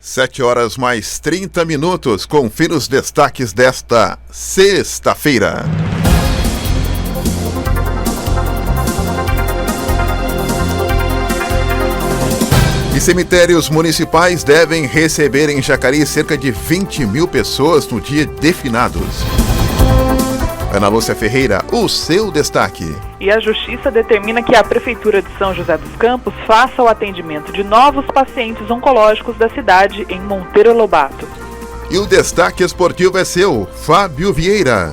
7 horas mais 30 minutos. Confira os destaques desta sexta-feira. E cemitérios municipais devem receber em Jacareí cerca de 20 mil pessoas no dia de finados. Ana Lúcia Ferreira, o seu destaque. E a Justiça determina que a Prefeitura de São José dos Campos faça o atendimento de novos pacientes oncológicos da cidade em Monteiro Lobato. E o destaque esportivo é seu, Fábio Vieira.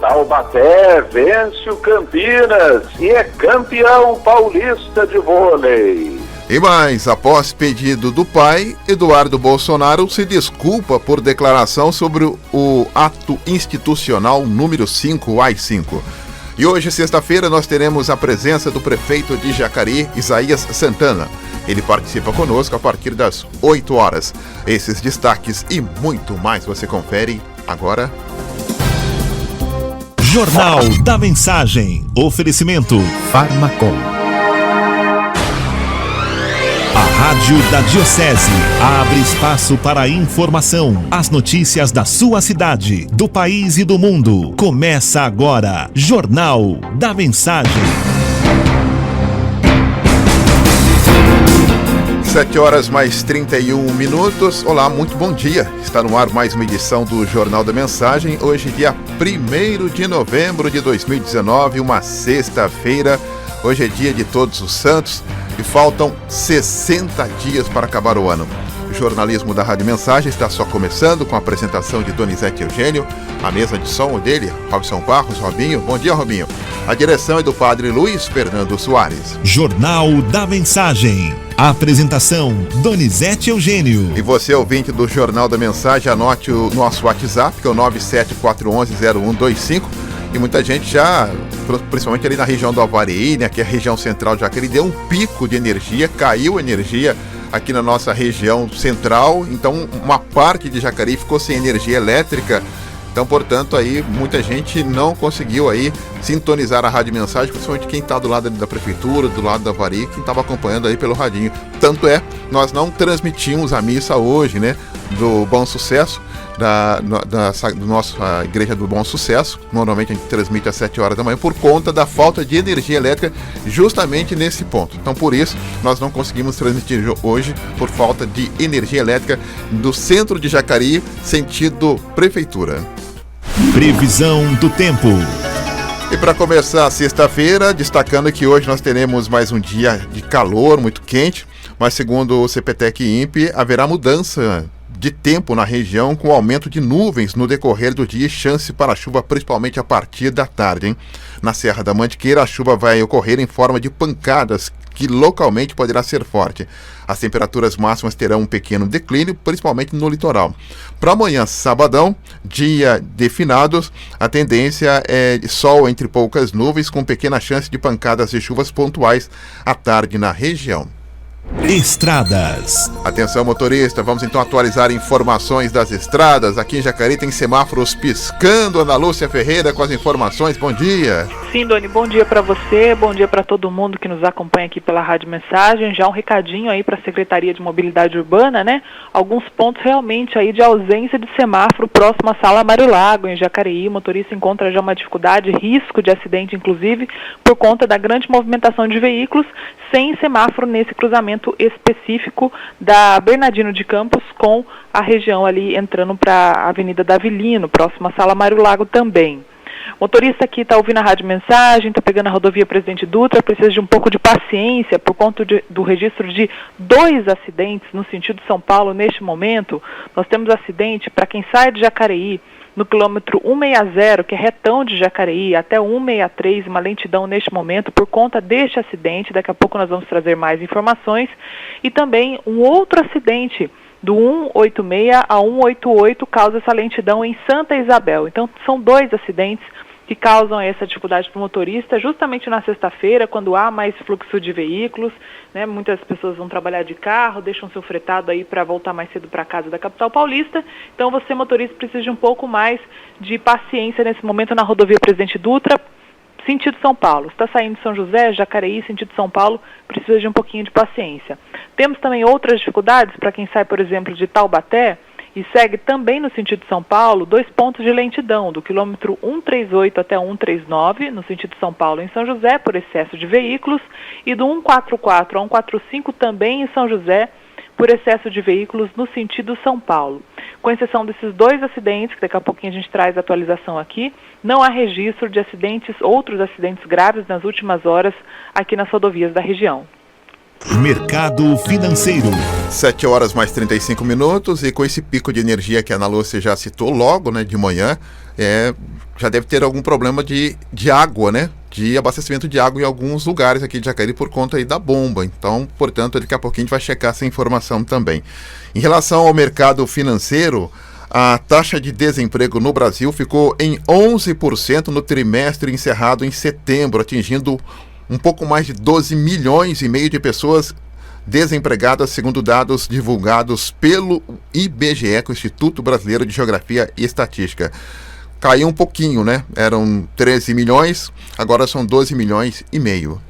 Taubaté vence o Campinas e é campeão paulista de vôlei. E mais, após pedido do pai, Eduardo Bolsonaro se desculpa por declaração sobre o ato institucional número 5, AI-5. E hoje, sexta-feira, nós teremos a presença do prefeito de Jacareí, Isaías Santana. Ele participa conosco a partir das 8 horas. Esses destaques e muito mais você confere agora. Jornal da Mensagem. Oferecimento Farmacom. A Rádio da Diocese abre espaço para a informação, as notícias da sua cidade, do país e do mundo. Começa agora, Jornal da Mensagem. 7 horas mais 31 minutos. Olá, muito bom dia. Está no ar mais uma edição do Jornal da Mensagem. Hoje, dia 1º de novembro de 2019, uma sexta-feira. Hoje é dia de Todos os Santos e faltam 60 dias para acabar o ano. O jornalismo da Rádio Mensagem está só começando com a apresentação de Donizete Eugênio, a mesa de som dele, Robson Barros, Robinho. Bom dia, Robinho. A direção é do Padre Luiz Fernando Soares. Jornal da Mensagem. A apresentação, Donizete Eugênio. E você, ouvinte do Jornal da Mensagem, anote o nosso WhatsApp, que é o 974110125. E muita gente já, principalmente ali na região do Avareí, né, que é a região central de Jacareí, deu um pico de energia, caiu energia aqui na nossa região central. Então, uma parte de Jacareí ficou sem energia elétrica. Então, portanto, aí muita gente não conseguiu aí sintonizar a Rádio Mensagem, principalmente quem está do lado da prefeitura, do lado da Avareí, quem estava acompanhando aí pelo radinho. Tanto é, nós não transmitimos a missa hoje, né, do Bom Sucesso, da nossa Igreja do Bom Sucesso. Normalmente a gente transmite às 7 horas da manhã por conta da falta de energia elétrica justamente nesse ponto. Então, por isso, nós não conseguimos transmitir hoje por falta de energia elétrica do centro de Jacareí, sentido prefeitura. Previsão do tempo. E para começar a sexta-feira, destacando que hoje nós teremos mais um dia de calor muito quente, mas segundo o CPTEC e INPE, haverá mudança de tempo na região com aumento de nuvens no decorrer do dia e chance para chuva principalmente a partir da tarde, hein? Na Serra da Mantiqueira, a chuva vai ocorrer em forma de pancadas que localmente poderá ser forte. As temperaturas máximas terão um pequeno declínio, principalmente no litoral. Para amanhã, sabadão, dia de finados, a tendência é de sol entre poucas nuvens, com pequena chance de pancadas e chuvas pontuais à tarde na região. Estradas. Atenção, motorista, vamos então atualizar informações das estradas. Aqui em Jacareí tem semáforos piscando. Ana Lúcia Ferreira com as informações. Bom dia. Sim, Doni, bom dia para você, bom dia para todo mundo que nos acompanha aqui pela Rádio Mensagem. Já um recadinho aí para a Secretaria de Mobilidade Urbana, né? Alguns pontos realmente aí de ausência de semáforo próximo à Sala Mário Lago, em Jacareí. O motorista encontra já uma dificuldade, risco de acidente, inclusive, por conta da grande movimentação de veículos sem semáforo nesse cruzamento específico da Bernardino de Campos com a região ali entrando para a Avenida Davilino, próxima à Sala Mário Lago também. O motorista aqui está ouvindo a Rádio Mensagem, está pegando a rodovia Presidente Dutra, precisa de um pouco de paciência por conta do registro de 2 acidentes no sentido São Paulo neste momento. Nós temos acidente para quem sai de Jacareí, no quilômetro 160, que é retão de Jacareí, até 163, uma lentidão neste momento por conta deste acidente. Daqui a pouco nós vamos trazer mais informações. E também um outro acidente do 186 a 188 causa essa lentidão em Santa Isabel. Então, são 2 acidentes que causam essa dificuldade para o motorista, justamente na sexta-feira, quando há mais fluxo de veículos, né? Muitas pessoas vão trabalhar de carro, deixam seu fretado aí para voltar mais cedo para casa da capital paulista. Então você, motorista, precisa de um pouco mais de paciência nesse momento na rodovia Presidente Dutra. Sentido São Paulo, está saindo de São José, Jacareí, sentido São Paulo, precisa de um pouquinho de paciência. Temos também outras dificuldades para quem sai, por exemplo, de Taubaté e segue também no sentido São Paulo, 2 pontos de lentidão, do quilômetro 138 até 139, no sentido São Paulo em São José, por excesso de veículos, e do 144 a 145 também em São José, por excesso de veículos no sentido São Paulo. Com exceção desses 2 acidentes, que daqui a pouquinho a gente traz a atualização aqui, não há registro de outros acidentes graves nas últimas horas aqui nas rodovias da região. Mercado financeiro. 7 horas mais 35 minutos, e com esse pico de energia que a Ana Lúcia já citou logo, né, de manhã, já deve ter algum problema de água, né? De abastecimento de água em alguns lugares aqui de Jacareí por conta aí da bomba. Então, portanto, daqui a pouquinho a gente vai checar essa informação também. Em relação ao mercado financeiro, a taxa de desemprego no Brasil ficou em 11% no trimestre encerrado em setembro, atingindo um pouco mais de 12 milhões e meio de pessoas desempregadas, segundo dados divulgados pelo IBGE, o Instituto Brasileiro de Geografia e Estatística. Caiu um pouquinho, né? Eram 13 milhões, agora são 12 milhões e meio.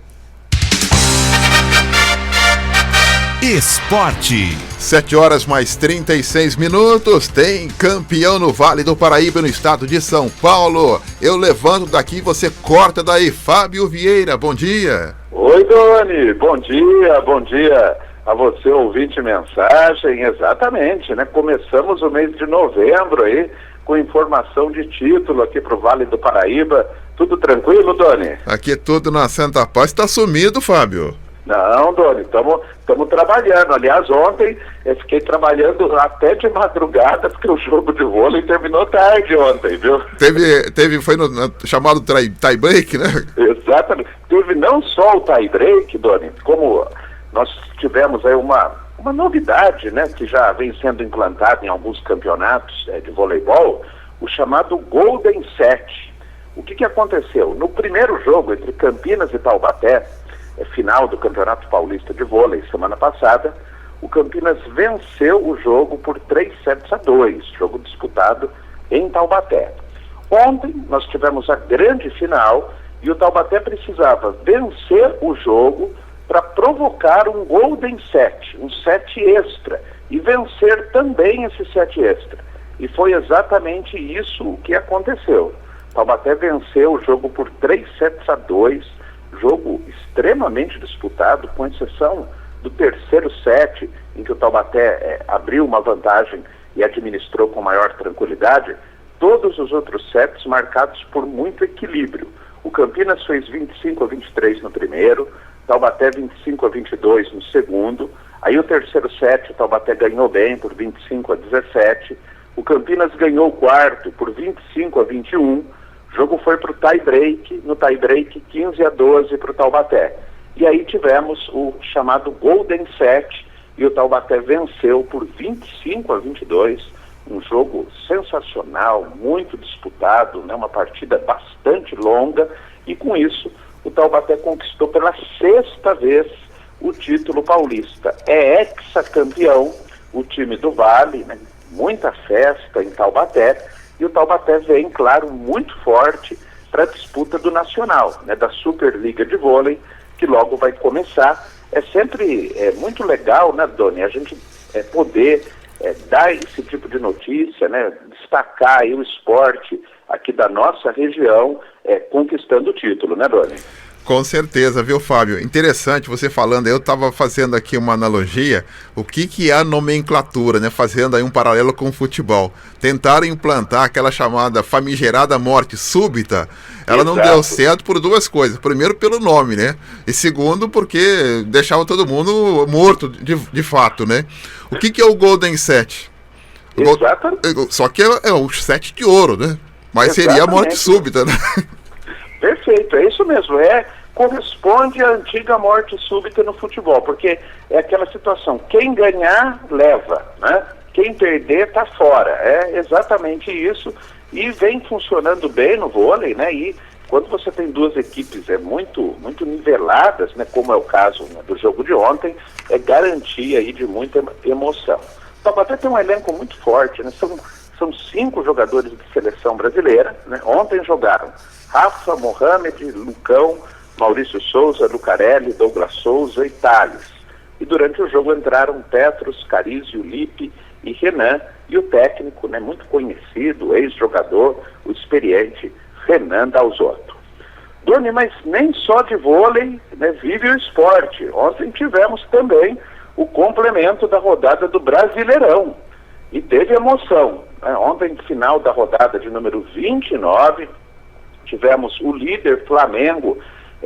Esporte. 7 horas mais 36 minutos, tem campeão no Vale do Paraíba, no estado de São Paulo. Eu levanto daqui, você corta daí. Fábio Vieira, bom dia. Oi, Doni, bom dia a você, ouvinte mensagem. Exatamente, né? Começamos o mês de novembro aí, com informação de título aqui para o Vale do Paraíba. Tudo tranquilo, Doni? Aqui tudo na Santa Paz. Tá sumido, Fábio? Não, Doni, estamos trabalhando. Aliás, ontem eu fiquei trabalhando até de madrugada, porque o jogo de vôlei terminou tarde ontem, viu? Foi no chamado tie break, né? Exatamente. Teve não só o tie break, Doni, como nós tivemos aí uma novidade, né, que já vem sendo implantada em alguns campeonatos de voleibol, o chamado Golden Set. O que aconteceu? No primeiro jogo entre Campinas e Taubaté, final do Campeonato Paulista de Vôlei, semana passada, o Campinas venceu o jogo por 3-2, jogo disputado em Taubaté. Ontem nós tivemos a grande final e o Taubaté precisava vencer o jogo para provocar um Golden Set, um set extra, e vencer também esse set extra. E foi exatamente isso o que aconteceu. Taubaté venceu o jogo por 3-2, jogo extremamente disputado, com exceção do terceiro set, em que o Taubaté abriu uma vantagem e administrou com maior tranquilidade. Todos os outros sets marcados por muito equilíbrio. O Campinas fez 25-23 no primeiro, Taubaté 25-22 no segundo. Aí o terceiro set, o Taubaté ganhou bem por 25-17. O Campinas ganhou o quarto por 25-21. O jogo foi para o tie break, no tie break 15-12 para o Taubaté. E aí tivemos o chamado Golden Set e o Taubaté venceu por 25-22, um jogo sensacional, muito disputado, né? Uma partida bastante longa, e com isso o Taubaté conquistou pela 6ª vez o título paulista. É hexacampeão o time do Vale, né? Muita festa em Taubaté. E o Taubaté vem, claro, muito forte para a disputa do Nacional, né, da Superliga de Vôlei, que logo vai começar. É sempre muito legal, né, Doni, a gente poder dar esse tipo de notícia, né, destacar aí o esporte aqui da nossa região, conquistando o título, né, Doni? Com certeza, viu, Fábio? Interessante você falando, eu estava fazendo aqui uma analogia, o que é a nomenclatura, né? Fazendo aí um paralelo com o futebol. Tentaram implantar aquela chamada famigerada morte súbita, ela não deu certo por 2 coisas. Primeiro, pelo nome, né? E segundo, porque deixava todo mundo morto de fato, né? O que é o Golden Set? Só que é o set de ouro, né? Mas seria a morte súbita, né? Perfeito, é isso mesmo, corresponde à antiga morte súbita no futebol, porque é aquela situação, quem ganhar, leva, né? Quem perder, tá fora, é exatamente isso, e vem funcionando bem no vôlei, né? E quando você tem 2 equipes muito niveladas, né? Como é o caso, né, do jogo de ontem, é garantia aí de muita emoção. O Taubaté tem um elenco muito forte, né? São são 5 jogadores de seleção brasileira, né? Ontem jogaram Rafa, Mohamed, Lucão, Maurício Souza, Lucarelli, Douglas Souza e Thales. E durante o jogo entraram Petros, Carizio, Lipe e Renan, e o técnico, né, muito conhecido, ex-jogador, o experiente Renan Dalzotto. Doni, mas nem só de vôlei, né, vive o esporte. Ontem tivemos também o complemento da rodada do Brasileirão. E teve emoção, né? Ontem, final da rodada de número 29, tivemos o líder Flamengo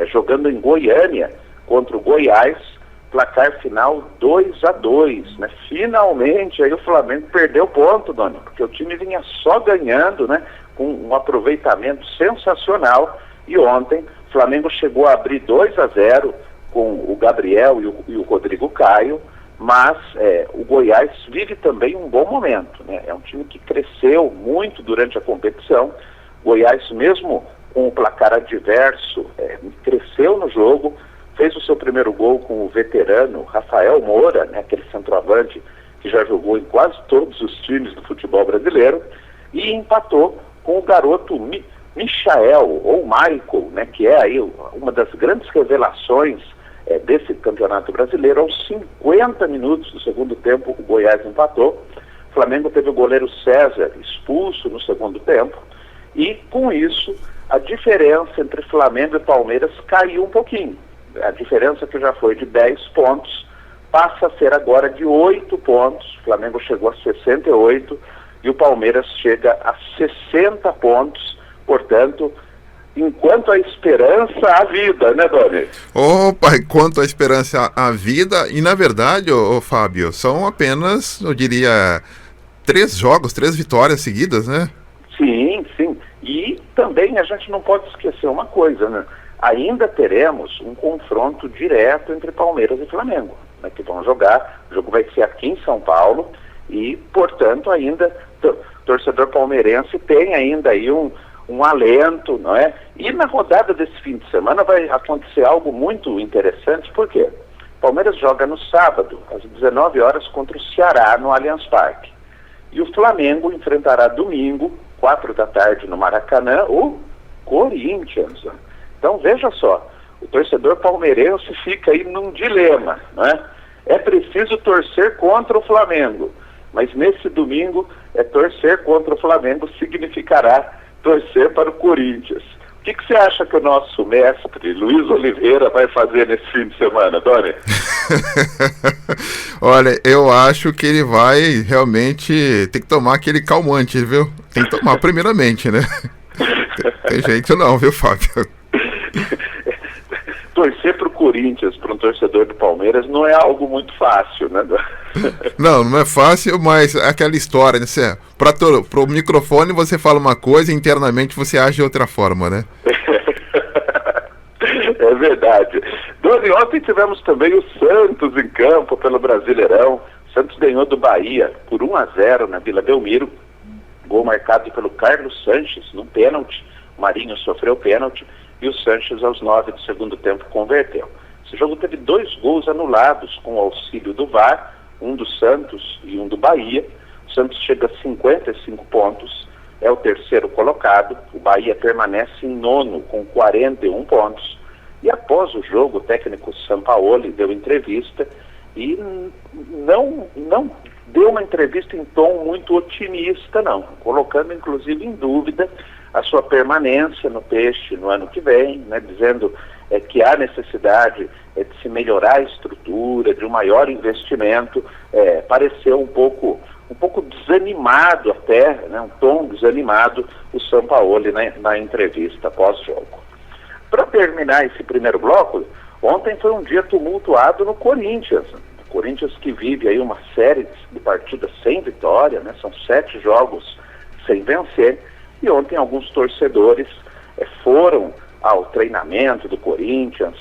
jogando em Goiânia contra o Goiás, placar final 2-2, né? Finalmente aí o Flamengo perdeu ponto, Doni, porque o time vinha só ganhando, né? Com um aproveitamento sensacional, e ontem o Flamengo chegou a abrir 2-0 com o Gabriel e o Rodrigo Caio, mas o Goiás vive também um bom momento, né? É um time que cresceu muito durante a competição. Goiás, mesmo com o placar adverso, cresceu no jogo, fez o seu primeiro gol com o veterano Rafael Moura, né, aquele centroavante que já jogou em quase todos os times do futebol brasileiro, e empatou com o garoto Michael, ou Michael, né, que é aí uma das grandes revelações desse campeonato brasileiro. Aos 50 minutos do segundo tempo, o Goiás empatou. O Flamengo teve o goleiro César expulso no segundo tempo, e com isso a diferença entre Flamengo e Palmeiras caiu um pouquinho. A diferença, que já foi de 10 pontos, passa a ser agora de 8 pontos. O Flamengo chegou a 68 e o Palmeiras chega a 60 pontos. Portanto, enquanto a esperança, há vida, né, Doni? Opa, enquanto a esperança, há vida. E na verdade, Fábio, são apenas, eu diria, 3 jogos, 3 vitórias seguidas, né? Sim, sim. E também a gente não pode esquecer uma coisa, né? Ainda teremos um confronto direto entre Palmeiras e Flamengo, né, que vão jogar. O jogo vai ser aqui em São Paulo e, portanto, ainda torcedor palmeirense tem ainda aí um alento, não é? E na rodada desse fim de semana vai acontecer algo muito interessante, porque Palmeiras joga no sábado, às 19 horas, contra o Ceará, no Allianz Parque. E o Flamengo enfrentará domingo, 4 da tarde, no Maracanã, o Corinthians. Então, veja só, o torcedor palmeirense fica aí num dilema, não é? É preciso torcer contra o Flamengo, mas nesse domingo, torcer contra o Flamengo significará torcer para o Corinthians. O que você acha que o nosso mestre, Luiz Oliveira, vai fazer nesse fim de semana, Doni? Olha, eu acho que ele vai realmente ter que tomar aquele calmante, viu? Tem que tomar primeiramente, né? Tem jeito não, viu, Fábio? Torcer para o Corinthians, para um torcedor do Palmeiras, não é algo muito fácil, né? Não é fácil, mas aquela história, né? Para o microfone você fala uma coisa, internamente você age de outra forma, né? É verdade. Doni, ontem tivemos também o Santos em campo pelo Brasileirão. O Santos ganhou do Bahia por 1-0 na Vila Belmiro. Gol marcado pelo Carlos Sanches no pênalti. O Marinho sofreu pênalti e o Sanches, aos 9 do segundo tempo, converteu. Esse jogo teve 2 gols anulados com o auxílio do VAR, um do Santos e um do Bahia. O Santos chega a 55 pontos, é o terceiro colocado. O Bahia permanece em 9º com 41 pontos. E após o jogo, o técnico Sampaoli deu entrevista e não deu uma entrevista em tom muito otimista, não, colocando inclusive em dúvida a sua permanência no Peixe no ano que vem, né, dizendo que há necessidade de se melhorar a estrutura, de um maior investimento. Pareceu um pouco desanimado até, né, um tom desanimado, o Sampaoli, né, na entrevista pós-jogo. Para terminar esse primeiro bloco, ontem foi um dia tumultuado no Corinthians. O Corinthians que vive aí uma série de partidas sem vitória, né, são 7 jogos sem vencer. E ontem alguns torcedores foram ao treinamento do Corinthians,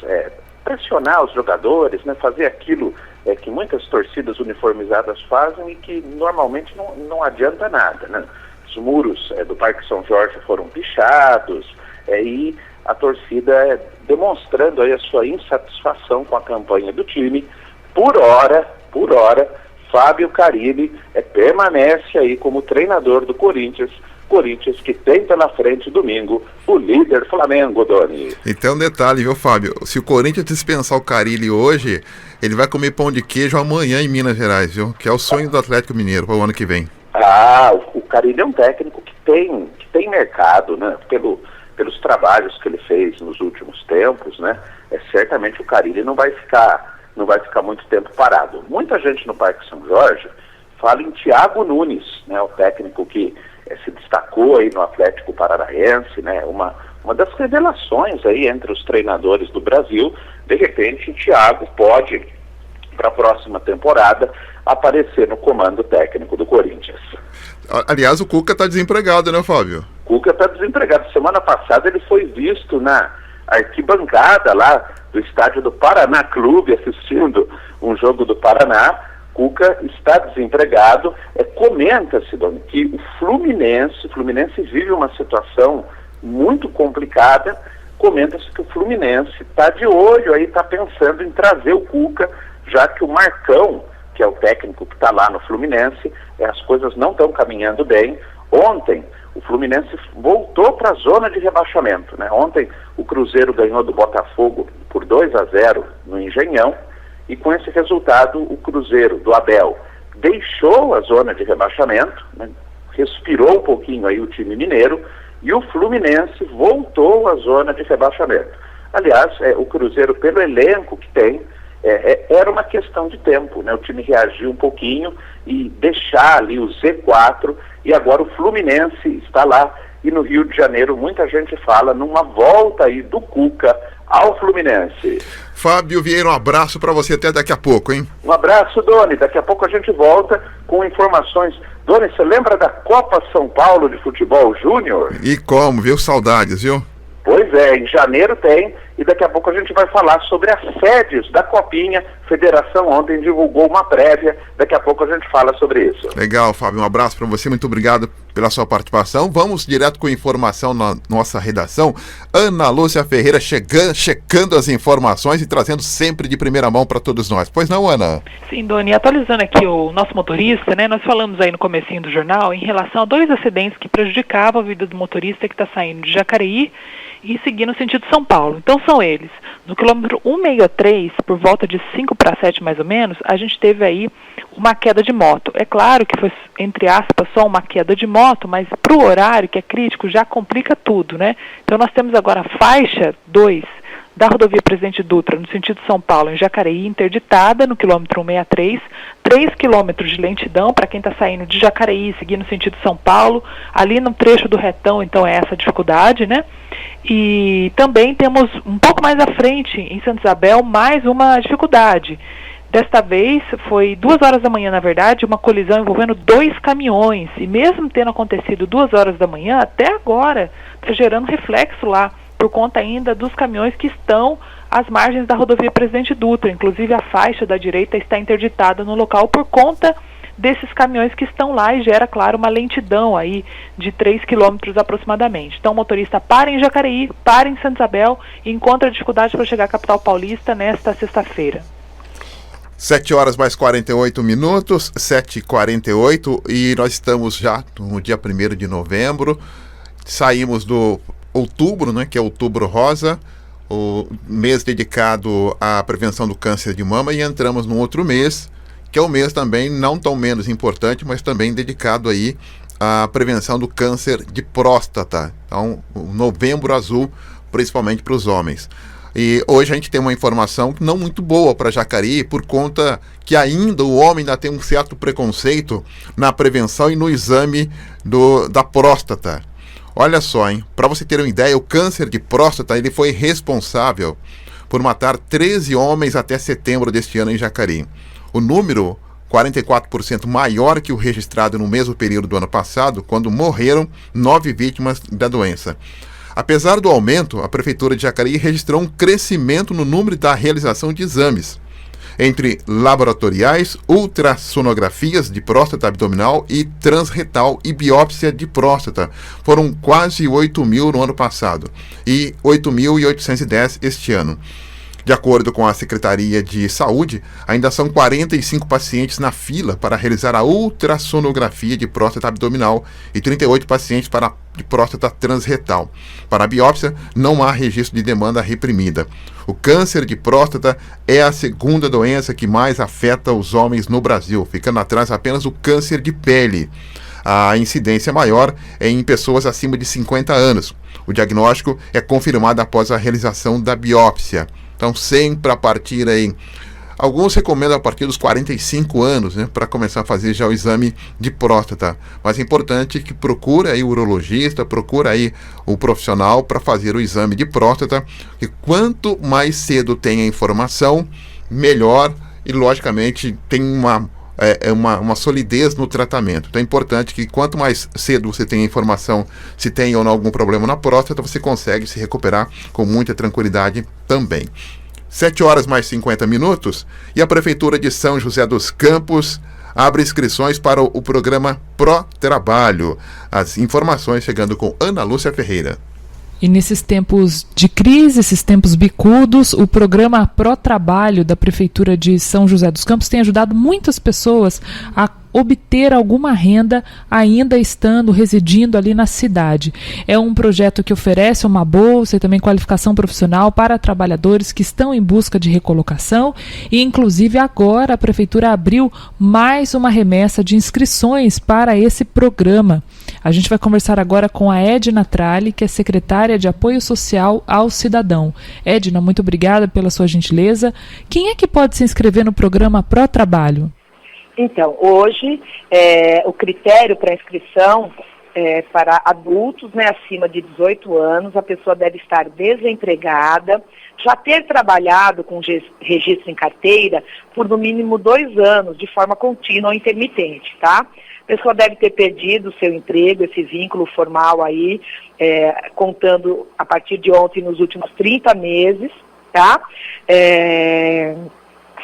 pressionar os jogadores, né, fazer aquilo que muitas torcidas uniformizadas fazem e que normalmente não adianta nada, né? Os muros do Parque São Jorge foram pichados e a torcida demonstrando aí a sua insatisfação com a campanha do time. Por hora, Fábio Carille permanece aí como treinador do Corinthians que tem pela frente domingo o líder Flamengo, Doni. E tem um detalhe, viu, Fábio? Se o Corinthians dispensar o Carille hoje, ele vai comer pão de queijo amanhã em Minas Gerais, viu? Que é o sonho do Atlético Mineiro para o ano que vem. O Carille é um técnico que tem mercado, né? Pelos trabalhos que ele fez nos últimos tempos, né? Certamente o Carille não vai ficar muito tempo parado. Muita gente no Parque São Jorge fala em Thiago Nunes, né? O técnico que se destacou aí no Atlético Paranaense, né? Uma das revelações aí entre os treinadores do Brasil. De repente o Thiago pode, para a próxima temporada, aparecer no comando técnico do Corinthians. Aliás, o Cuca está desempregado, né, Fábio? O Cuca está desempregado. Semana passada ele foi visto na arquibancada lá do estádio do Paraná Clube, assistindo um jogo do Paraná. Cuca está desempregado. Comenta-se, Doni, que o Fluminense vive uma situação muito complicada. Comenta-se que o Fluminense está de olho aí, está pensando em trazer o Cuca, já que o Marcão, que é o técnico que está lá no Fluminense, as coisas não estão caminhando bem. Ontem, o Fluminense voltou para a zona de rebaixamento, né? Ontem, o Cruzeiro ganhou do Botafogo por 2-0 no Engenhão, e com esse resultado, o Cruzeiro do Abel deixou a zona de rebaixamento, né? Respirou um pouquinho aí o time mineiro, e o Fluminense voltou à zona de rebaixamento. Aliás, o Cruzeiro, pelo elenco que tem, era uma questão de tempo, né? O time reagiu um pouquinho e deixar ali o Z4, e agora o Fluminense está lá, e no Rio de Janeiro muita gente fala numa volta aí do Cuca ao Fluminense. Fábio Vieira, um abraço para você, até daqui a pouco, hein? Um abraço, Doni, daqui a pouco a gente volta com informações. Doni, você lembra da Copa São Paulo de Futebol Júnior? E como, viu? Saudades, viu? Pois em janeiro tem, e daqui a pouco a gente vai falar sobre as sedes da Copinha. A Federação ontem divulgou uma prévia, daqui a pouco a gente fala sobre isso. Legal, Fábio, um abraço para você, muito obrigado pela sua participação. Vamos direto com informação na nossa redação. Ana Lúcia Ferreira checando as informações e trazendo sempre de primeira mão para todos nós. Pois não, Ana? Sim, Doni, atualizando aqui o nosso motorista, né? Nós falamos aí no comecinho do jornal em relação a 2 acidentes que prejudicavam a vida do motorista que está saindo de Jacareí e seguir no sentido São Paulo. Então são eles. No quilômetro 163, por volta de 5 para 7 mais ou menos, a gente teve aí uma queda de moto. É claro que foi, entre aspas, só uma queda de moto, mas para o horário, que é crítico, já complica tudo, né? Então nós temos agora a faixa 2 da rodovia Presidente Dutra, no sentido São Paulo, em Jacareí, interditada no quilômetro 163, 3 quilômetros de lentidão para quem está saindo de Jacareí, seguindo no sentido São Paulo, ali no trecho do retão, então é essa dificuldade, né? E também temos um pouco mais à frente, em Santa Isabel, mais uma dificuldade. Desta vez, foi 2 horas da manhã, na verdade, uma colisão envolvendo 2 caminhões, e mesmo tendo acontecido 2 horas da manhã, até agora está gerando reflexo lá, por conta ainda dos caminhões que estão às margens da rodovia Presidente Dutra. Inclusive a faixa da direita está interditada no local por conta desses caminhões que estão lá e gera, claro, uma lentidão aí de 3 quilômetros aproximadamente. Então o motorista para em Jacareí, para em Santa Isabel e encontra dificuldade para chegar à capital paulista nesta sexta-feira. 7 horas mais 48 minutos, 7h48, e nós estamos já no dia 1º de novembro. Saímos do outubro, né, que é Outubro Rosa, o mês dedicado à prevenção do câncer de mama, e entramos num outro mês, que é um mês também não tão menos importante, mas também dedicado aí à prevenção do câncer de próstata. Então, o Novembro Azul, principalmente para os homens. E hoje a gente tem uma informação não muito boa para Jacareí, por conta que ainda o homem ainda tem um certo preconceito na prevenção e no exame da próstata. Olha só, hein? Para você ter uma ideia, o câncer de próstata ele foi responsável por matar 13 homens até setembro deste ano em Jacareí. O número 44% maior que o registrado no mesmo período do ano passado, quando morreram 9 vítimas da doença. Apesar do aumento, a Prefeitura de Jacareí registrou um crescimento no número da realização de exames, entre laboratoriais, ultrassonografias de próstata abdominal e transretal e biópsia de próstata. Foram quase 8 mil no ano passado e 8.810 este ano. De acordo com a Secretaria de Saúde, ainda são 45 pacientes na fila para realizar a ultrassonografia de próstata abdominal e 38 pacientes de próstata transretal. Para a biópsia, não há registro de demanda reprimida. O câncer de próstata é a segunda doença que mais afeta os homens no Brasil, ficando atrás apenas do câncer de pele. A incidência maior é em pessoas acima de 50 anos. O diagnóstico é confirmado após a realização da biópsia. Então, sempre a partir aí, alguns recomendam a partir dos 45 anos, né, para começar a fazer já o exame de próstata. Mas é importante que procure aí o urologista, procure aí o profissional para fazer o exame de próstata. E quanto mais cedo tem a informação, melhor e, logicamente, tem uma solidez no tratamento. Então é importante que quanto mais cedo você tem a informação se tem ou não algum problema na próstata, você consegue se recuperar com muita tranquilidade também. 7h mais 50 e a Prefeitura de São José dos Campos abre inscrições para o programa Pro Trabalho. As informações chegando com Ana Lúcia Ferreira. E nesses tempos de crise, esses tempos bicudos, o programa Pro Trabalho da Prefeitura de São José dos Campos tem ajudado muitas pessoas a obter alguma renda ainda residindo ali na cidade. É um projeto que oferece uma bolsa e também qualificação profissional para trabalhadores que estão em busca de recolocação e, inclusive, agora a Prefeitura abriu mais uma remessa de inscrições para esse programa. A gente vai conversar agora com a Edna Tralli, que é secretária de Apoio Social ao Cidadão. Edna, muito obrigada pela sua gentileza. Quem é que pode se inscrever no programa Pro Trabalho? Então, hoje, o critério para inscrição para adultos, né, acima de 18 anos, a pessoa deve estar desempregada, já ter trabalhado com registro em carteira por no mínimo 2 anos, de forma contínua ou intermitente, tá? A pessoa deve ter perdido o seu emprego, esse vínculo formal aí, contando a partir de ontem nos últimos 30 meses, tá?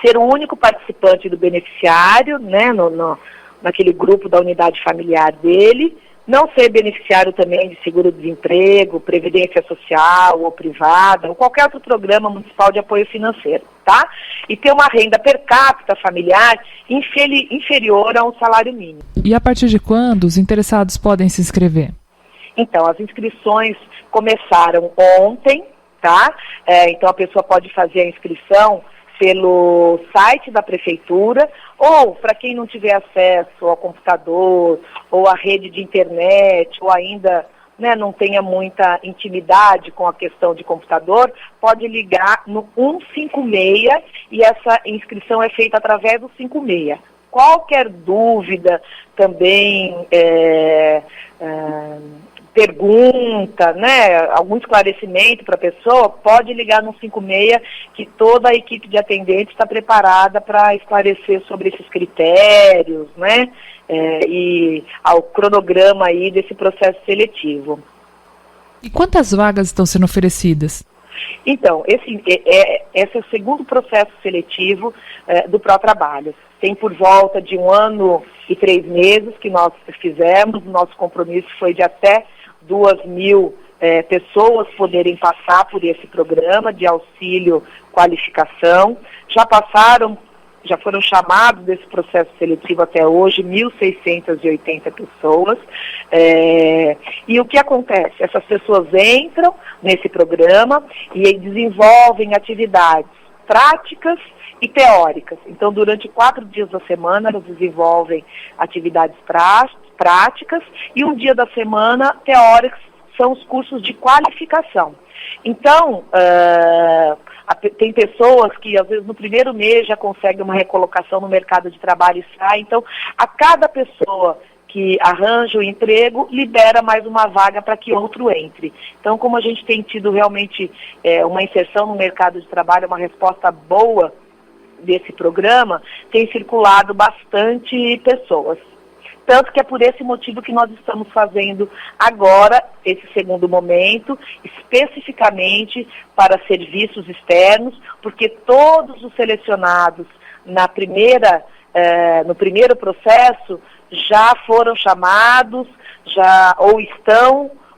Ser o único participante do beneficiário, né, naquele grupo da unidade familiar dele, não ser beneficiário também de seguro-desemprego, previdência social ou privada, ou qualquer outro programa municipal de apoio financeiro, tá? E ter uma renda per capita familiar inferior a um salário mínimo. E a partir de quando os interessados podem se inscrever? Então, as inscrições começaram ontem, tá? Então a pessoa pode fazer a inscrição pelo site da Prefeitura, ou para quem não tiver acesso ao computador, ou à rede de internet, ou ainda, né, não tenha muita intimidade com a questão de computador, pode ligar no 156 e essa inscrição é feita através do 56. Qualquer dúvida também, pergunta, né, algum esclarecimento para a pessoa, pode ligar no 56, que toda a equipe de atendentes está preparada para esclarecer sobre esses critérios, né, e ao cronograma aí desse processo seletivo. E quantas vagas estão sendo oferecidas? Então, esse é o segundo processo seletivo do Pro Trabalho. Tem por volta de 1 ano e 3 meses que nós fizemos. O nosso compromisso foi de até 2.000 pessoas poderem passar por esse programa de auxílio qualificação. Já foram chamados desse processo seletivo até hoje 1.680 pessoas. E o que acontece? Essas pessoas entram nesse programa e desenvolvem atividades práticas e teóricas. Então, durante 4 dias da semana, elas desenvolvem atividades práticas e um dia da semana, teóricos, são os cursos de qualificação. Então, tem pessoas que, às vezes, no primeiro mês já conseguem uma recolocação no mercado de trabalho e sai. Então, a cada pessoa que arranja o emprego, libera mais uma vaga para que outro entre. Então, como a gente tem tido realmente uma inserção no mercado de trabalho, uma resposta boa desse programa, tem circulado bastante pessoas. Tanto que é por esse motivo que nós estamos fazendo agora, esse segundo momento, especificamente para serviços externos, porque todos os selecionados no primeiro processo já foram chamados,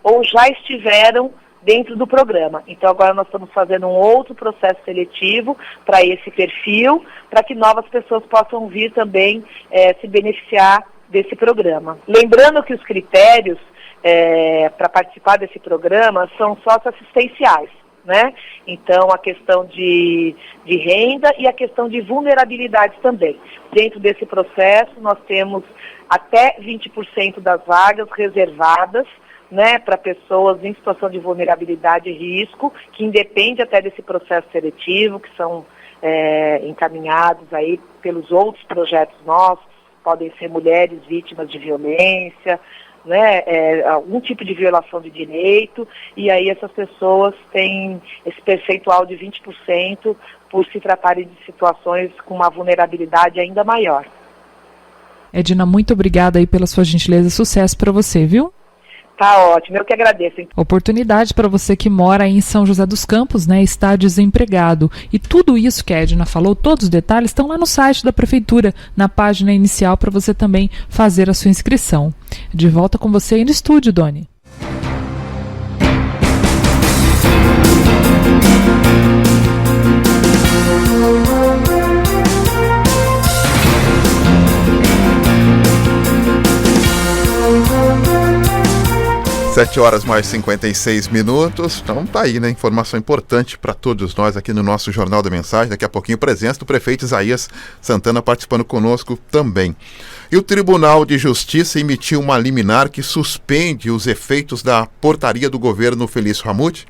ou já estiveram dentro do programa. Então agora nós estamos fazendo um outro processo seletivo para esse perfil, para que novas pessoas possam vir também se beneficiar desse programa. Lembrando que os critérios para participar desse programa são socioassistenciais, né? Então a questão de renda e a questão de vulnerabilidade também. Dentro desse processo nós temos até 20% das vagas reservadas, né, para pessoas em situação de vulnerabilidade e risco, que independe até desse processo seletivo, que são encaminhados aí pelos outros projetos nossos, podem ser mulheres vítimas de violência, né, algum tipo de violação de direito, e aí essas pessoas têm esse percentual de 20% por se tratarem de situações com uma vulnerabilidade ainda maior. Edna, muito obrigada aí pela sua gentileza, sucesso para você, viu? Tá ótimo, eu que agradeço. Oportunidade para você que mora aí em São José dos Campos, né, está desempregado. E tudo isso que a Edna falou, todos os detalhes estão lá no site da Prefeitura, na página inicial, para você também fazer a sua inscrição. De volta com você aí no estúdio, Doni. 7h mais 56min. Então tá aí, né? Informação importante para todos nós aqui no nosso Jornal da Mensagem. Daqui a pouquinho, presença do prefeito Isaías Santana participando conosco também. E o Tribunal de Justiça emitiu uma liminar que suspende os efeitos da portaria do governo Felício Ramute,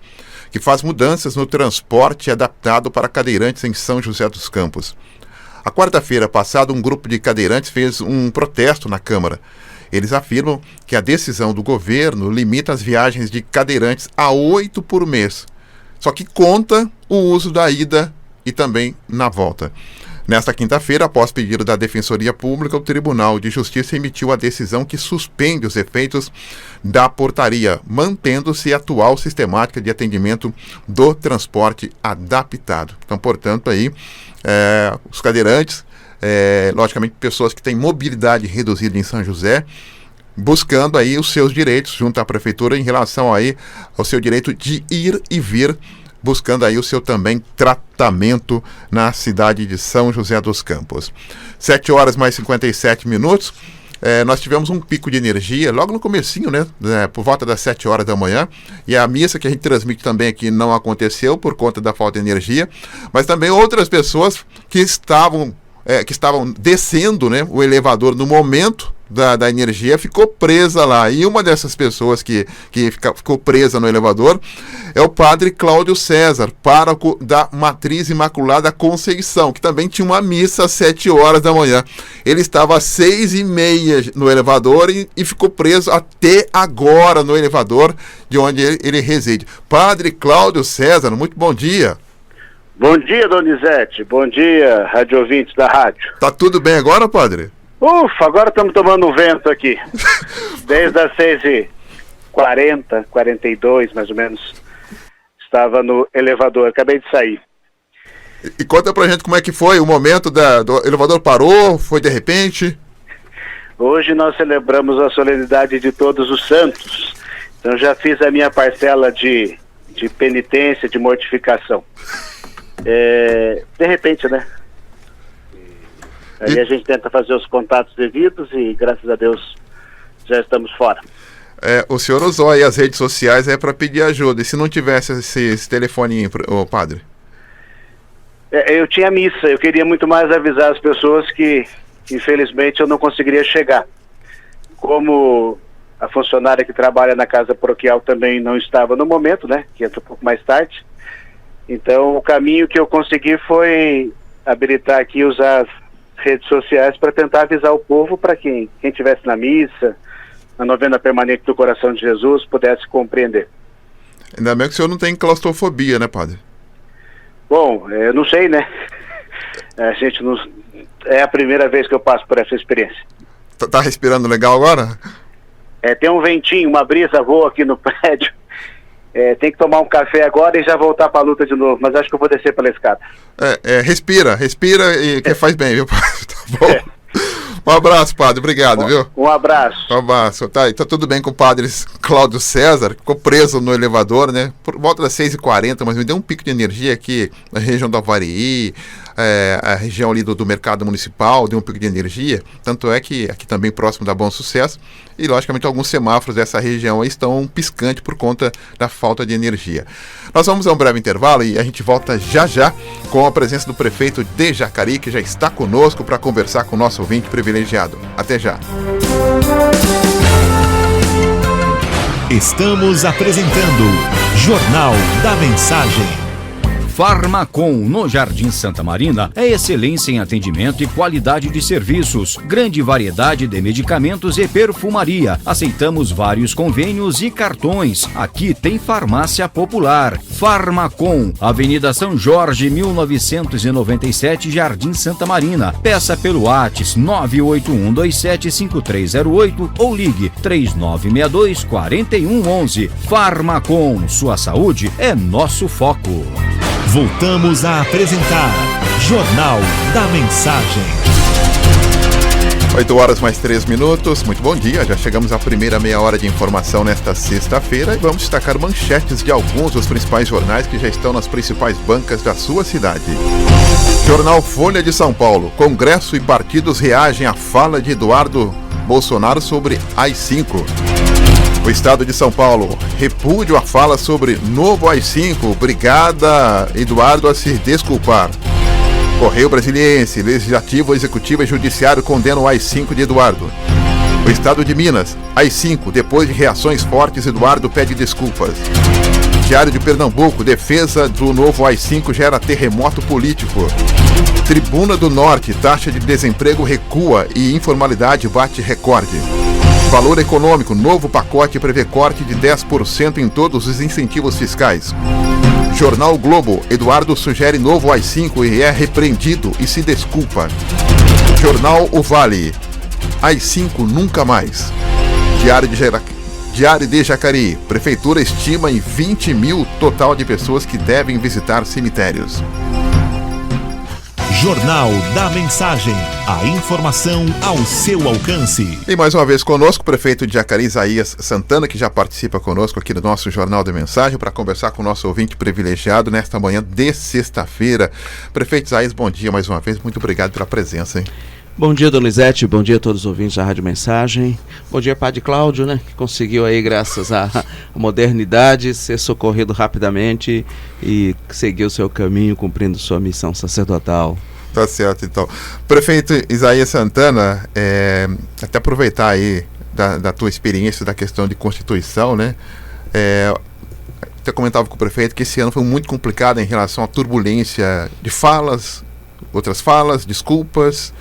que faz mudanças no transporte adaptado para cadeirantes em São José dos Campos. A quarta-feira passada, um grupo de cadeirantes fez um protesto na Câmara. Eles afirmam que a decisão do governo limita as viagens de cadeirantes a 8 por mês, só que conta o uso da ida e também na volta. Nesta quinta-feira, após pedido da Defensoria Pública, o Tribunal de Justiça emitiu a decisão que suspende os efeitos da portaria, mantendo-se a atual sistemática de atendimento do transporte adaptado. Então, portanto, aí, os cadeirantes, logicamente pessoas que têm mobilidade reduzida em São José, buscando aí os seus direitos junto à Prefeitura em relação aí ao seu direito de ir e vir, buscando aí o seu também tratamento na cidade de São José dos Campos. 7h mais 57min. Nós tivemos um pico de energia logo no comecinho, né, por volta das 7h da manhã, e a missa que a gente transmite também aqui não aconteceu por conta da falta de energia, mas também outras pessoas que estavam descendo, né, o elevador no momento da energia, ficou presa lá. E uma dessas pessoas que ficou presa no elevador é o padre Cláudio César, pároco da Matriz Imaculada Conceição, que também tinha uma missa às 7h da manhã. Ele estava às 6h30 no elevador e ficou preso até agora no elevador de onde ele reside. Padre Cláudio César, muito bom dia. Bom dia, Donizete. Bom dia, rádio ouvintes da rádio. Tá tudo bem agora, padre? Ufa, agora estamos tomando um vento aqui. Desde as 6h40, 42 mais ou menos, estava no elevador, acabei de sair. E conta pra gente como é que foi o momento do elevador parou, foi de repente? Hoje nós celebramos a solenidade de Todos os Santos, então já fiz a minha parcela de penitência, de mortificação. De repente, né? Aí a gente tenta fazer os contatos devidos e, graças a Deus, já estamos fora. O senhor usou aí as redes sociais para pedir ajuda. E se não tivesse esse telefoninho, padre? Eu tinha missa. Eu queria muito mais avisar as pessoas que, infelizmente, eu não conseguiria chegar. Como a funcionária que trabalha na casa paroquial também não estava no momento, né? Que entra um pouco mais tarde. Então, o caminho que eu consegui foi habilitar aqui, usar as redes sociais para tentar avisar o povo, para quem estivesse na missa, na novena permanente do Coração de Jesus, pudesse compreender. Ainda bem que o senhor não tem claustrofobia, né, padre? Bom, eu não sei, né? A gente não... É a primeira vez que eu passo por essa experiência. Tá respirando legal agora? Tem um ventinho, uma brisa voa aqui no prédio. Tem que tomar um café agora e já voltar para a luta de novo, mas acho que eu vou descer pela escada. Respira e que faz bem, viu? Tá bom. Um abraço, padre. Obrigado, viu? Um abraço. Um abraço. Tá tudo bem com o padre Cláudio César, ficou preso no elevador, né? Por volta das 6h40, mas me deu um pico de energia aqui na região do Avareí, a região ali do mercado municipal, deu um pico de energia. Tanto é que aqui também próximo da Bom Sucesso, e logicamente alguns semáforos dessa região aí estão piscantes por conta da falta de energia. Nós vamos a um breve intervalo e a gente volta já com a presença do prefeito de Jacareí, que já está conosco para conversar com o nosso ouvinte privilegiado. Até já. Estamos apresentando Jornal da Mensagem. Farmacom, no Jardim Santa Marina, é excelência em atendimento e qualidade de serviços. Grande variedade de medicamentos e perfumaria. Aceitamos vários convênios e cartões. Aqui tem farmácia popular. Farmacom, Avenida São Jorge, 1997, Jardim Santa Marina. Peça pelo WhatsApp 981275308 ou ligue 3962-4111. Farmacom, sua saúde é nosso foco. Voltamos a apresentar Jornal da Mensagem. 8h mais 3 minutos. Muito bom dia. Já chegamos à primeira meia hora de informação nesta sexta-feira e vamos destacar manchetes de alguns dos principais jornais que já estão nas principais bancas da sua cidade. Jornal Folha de São Paulo. Congresso e partidos reagem à fala de Eduardo Bolsonaro sobre AI-5. O Estado de São Paulo, repúdio a fala sobre novo AI-5, obrigada Eduardo a se desculpar. Correio Brasiliense, Legislativo, Executivo e Judiciário condenam o AI-5 de Eduardo. O Estado de Minas, AI-5, depois de reações fortes, Eduardo pede desculpas. Diário de Pernambuco, defesa do novo AI-5 gera terremoto político. Tribuna do Norte, taxa de desemprego recua e informalidade bate recorde. Valor Econômico, novo pacote prevê corte de 10% em todos os incentivos fiscais. Jornal Globo, Eduardo sugere novo AI-5 e é repreendido e se desculpa. Jornal O Vale, AI-5 nunca mais. Diário de Jacareí, Prefeitura estima em 20 mil total de pessoas que devem visitar cemitérios. Jornal da Mensagem. A informação ao seu alcance. E mais uma vez conosco o prefeito de Jacareí, Isaías Santana, que já participa conosco aqui no nosso Jornal da Mensagem para conversar com o nosso ouvinte privilegiado nesta manhã de sexta-feira. Prefeito Isaías, bom dia mais uma vez. Muito obrigado pela presença, hein? Bom dia, Donizete, bom dia a todos os ouvintes da Rádio Mensagem. Bom dia, Padre Cláudio, né, que conseguiu aí, graças à modernidade, ser socorrido rapidamente e seguir o seu caminho, cumprindo sua missão sacerdotal. Tá certo, então. Prefeito Isaías Santana, até aproveitar aí da tua experiência da questão de Constituição, né, até comentava com o prefeito que esse ano foi muito complicado em relação à turbulência de falas, outras falas, desculpas.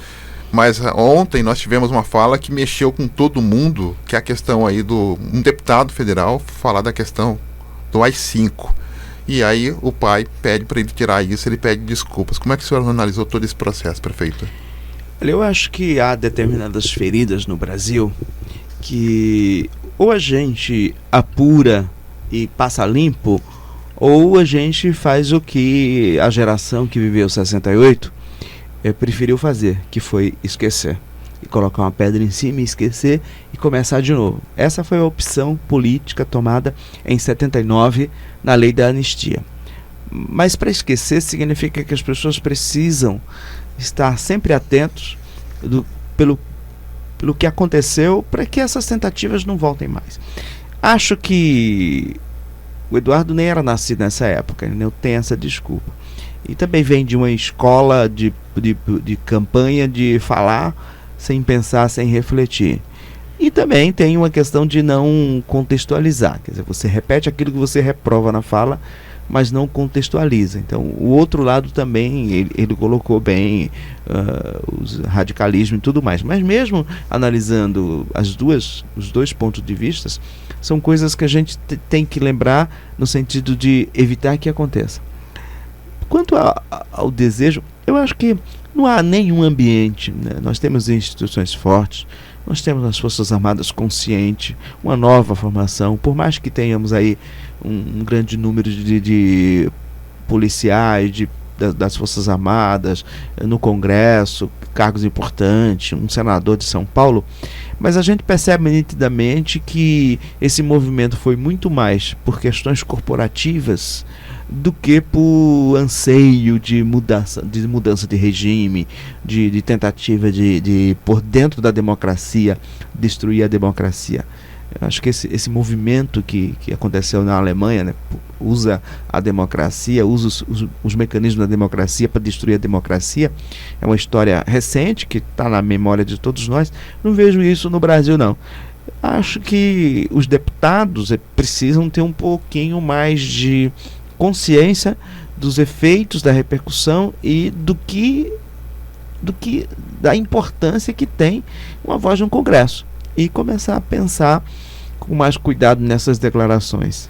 Mas ontem nós tivemos uma fala que mexeu com todo mundo, que é a questão aí um deputado federal falar da questão do AI-5. E aí o pai pede para ele tirar isso, ele pede desculpas. Como é que o senhor analisou todo esse processo, prefeito? Eu acho que há determinadas feridas no Brasil que ou a gente apura e passa limpo, ou a gente faz o que a geração que viveu 68 preferiu fazer, que foi esquecer. E colocar uma pedra em cima e esquecer e começar de novo. Essa foi a opção política tomada em 79 na lei da anistia. Mas para esquecer significa que as pessoas precisam estar sempre atentos pelo que aconteceu, para que essas tentativas não voltem mais. Acho que o Eduardo nem era nascido nessa época, ele não tem essa desculpa. E também vem de uma escola de campanha de falar sem pensar, sem refletir. E também tem uma questão de não contextualizar. Quer dizer, você repete aquilo que você reprova na fala, mas não contextualiza. Então, o outro lado também, ele colocou bem os radicalismo e tudo mais. Mas mesmo analisando os dois pontos de vista, são coisas que a gente tem que lembrar no sentido de evitar que aconteça. Quanto ao desejo, eu acho que não há nenhum ambiente, né? Nós temos instituições fortes, nós temos as Forças Armadas conscientes, uma nova formação, por mais que tenhamos aí um grande número de policiais, das Forças Armadas, no Congresso, cargos importantes, um senador de São Paulo, mas a gente percebe nitidamente que esse movimento foi muito mais por questões corporativas do que por anseio de mudança de regime, de tentativa de por dentro da democracia, destruir a democracia. Eu acho que esse movimento que aconteceu na Alemanha, né, usa a democracia, usa os mecanismos da democracia para destruir a democracia, é uma história recente que está na memória de todos nós. Não vejo isso no Brasil, não. Acho que os deputados precisam ter um pouquinho mais de consciência dos efeitos, da repercussão e da importância que tem uma voz no Congresso, e começar a pensar com mais cuidado nessas declarações.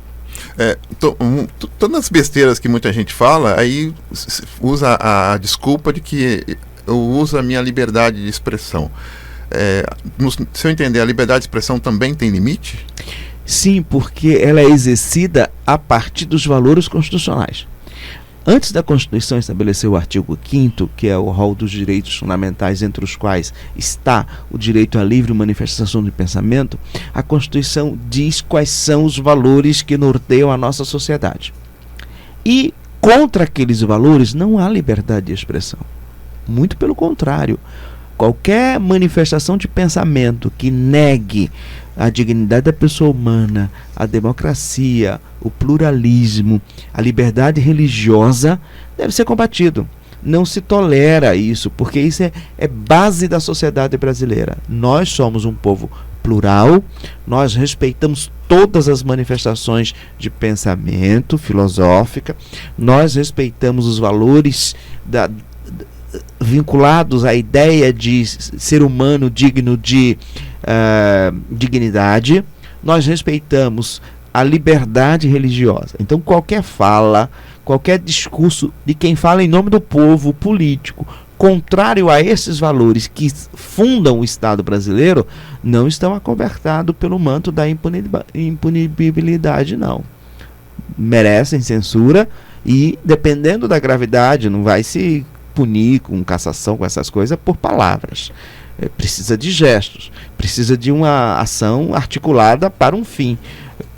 Todas as besteiras que muita gente fala, aí usa a desculpa de que eu uso a minha liberdade de expressão. Se eu entender, a liberdade de expressão também tem limite? Sim, porque ela é exercida a partir dos valores constitucionais. Antes da Constituição estabelecer o artigo 5º, que é o rol dos direitos fundamentais, entre os quais está o direito à livre manifestação de pensamento, a Constituição diz quais são os valores que norteiam a nossa sociedade. E contra aqueles valores não há liberdade de expressão. Muito pelo contrário. Qualquer manifestação de pensamento que negue a dignidade da pessoa humana, a democracia, o pluralismo, a liberdade religiosa, deve ser combatido. Não se tolera isso, porque isso é base da sociedade brasileira. Nós somos um povo plural, nós respeitamos todas as manifestações de pensamento filosófica, nós respeitamos os valores vinculados à ideia de ser humano digno de dignidade, nós respeitamos a liberdade religiosa. Então qualquer fala, qualquer discurso de quem fala em nome do povo político contrário a esses valores que fundam o Estado brasileiro não estão acobertados pelo manto da impunibilidade, não. Merecem censura e, dependendo da gravidade, não vai se punir com cassação, com essas coisas, por palavras. Precisa de gestos, precisa de uma ação articulada para um fim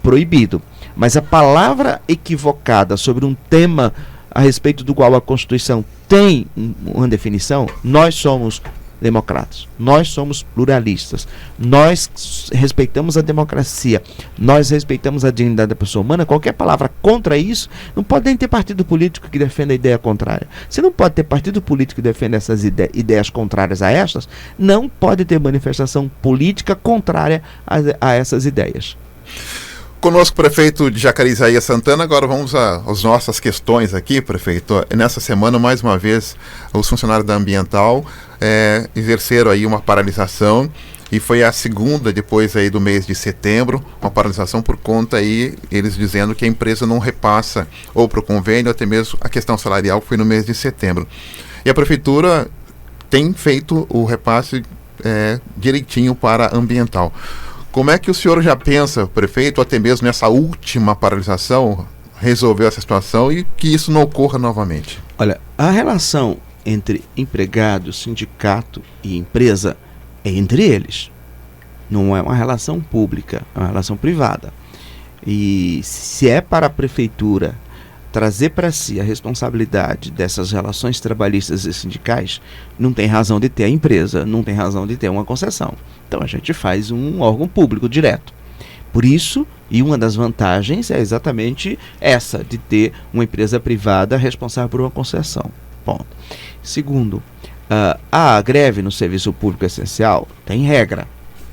proibido. Mas a palavra equivocada sobre um tema a respeito do qual a Constituição tem uma definição, nós somos democratas, nós somos pluralistas, nós respeitamos a democracia, nós respeitamos a dignidade da pessoa humana. Qualquer palavra contra isso, não pode nem ter partido político que defenda a ideia contrária. Se não pode ter partido político que defenda essas ideias contrárias a estas, não pode ter manifestação política contrária a essas ideias. Conosco, prefeito de Jacareí, Isaías Santana. Agora vamos às nossas questões aqui, prefeito. Nessa semana, mais uma vez, os funcionários da Ambiental exerceram aí uma paralisação, e foi a segunda depois aí do mês de setembro, uma paralisação por conta aí, eles dizendo que a empresa não repassa ou para o convênio, ou até mesmo a questão salarial, que foi no mês de setembro. E a prefeitura tem feito o repasse direitinho para a Ambiental. Como é que o senhor já pensa, prefeito, até mesmo nessa última paralisação, resolver essa situação e que isso não ocorra novamente? Olha, a relação entre empregado, sindicato e empresa é entre eles. Não é uma relação pública, é uma relação privada. E se é para a prefeitura trazer para si a responsabilidade dessas relações trabalhistas e sindicais, não tem razão de ter a empresa, não tem razão de ter uma concessão. Então a gente faz um órgão público direto. Por isso, e uma das vantagens é exatamente essa, de ter uma empresa privada responsável por uma concessão. Ponto. Segundo, a greve no serviço público essencial tem regra,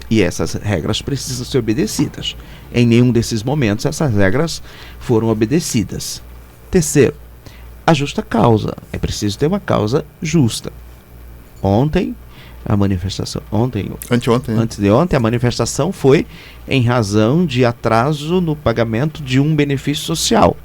e essas regras precisam ser obedecidas. Em nenhum desses momentos essas regras foram obedecidas. Terceiro, a justa causa. É preciso ter uma causa justa. Ontem, a manifestação... Antes de ontem, a manifestação foi em razão de atraso no pagamento de um benefício social,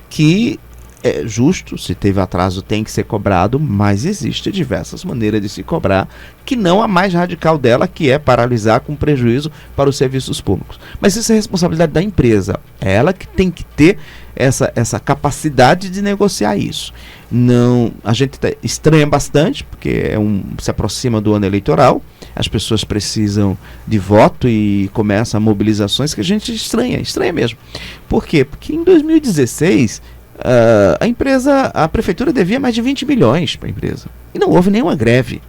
que é justo, se teve atraso tem que ser cobrado, mas existe diversas maneiras de se cobrar, que não a mais radical dela, que é paralisar com prejuízo para os serviços públicos. Mas isso é responsabilidade da empresa, é ela que tem que ter essa capacidade de negociar isso. Não, a gente estranha bastante, porque se aproxima do ano eleitoral, as pessoas precisam de voto e começam mobilizações que a gente estranha mesmo. Por quê? Porque em 2016 a prefeitura devia mais de 20 milhões para a empresa e não houve nenhuma greve,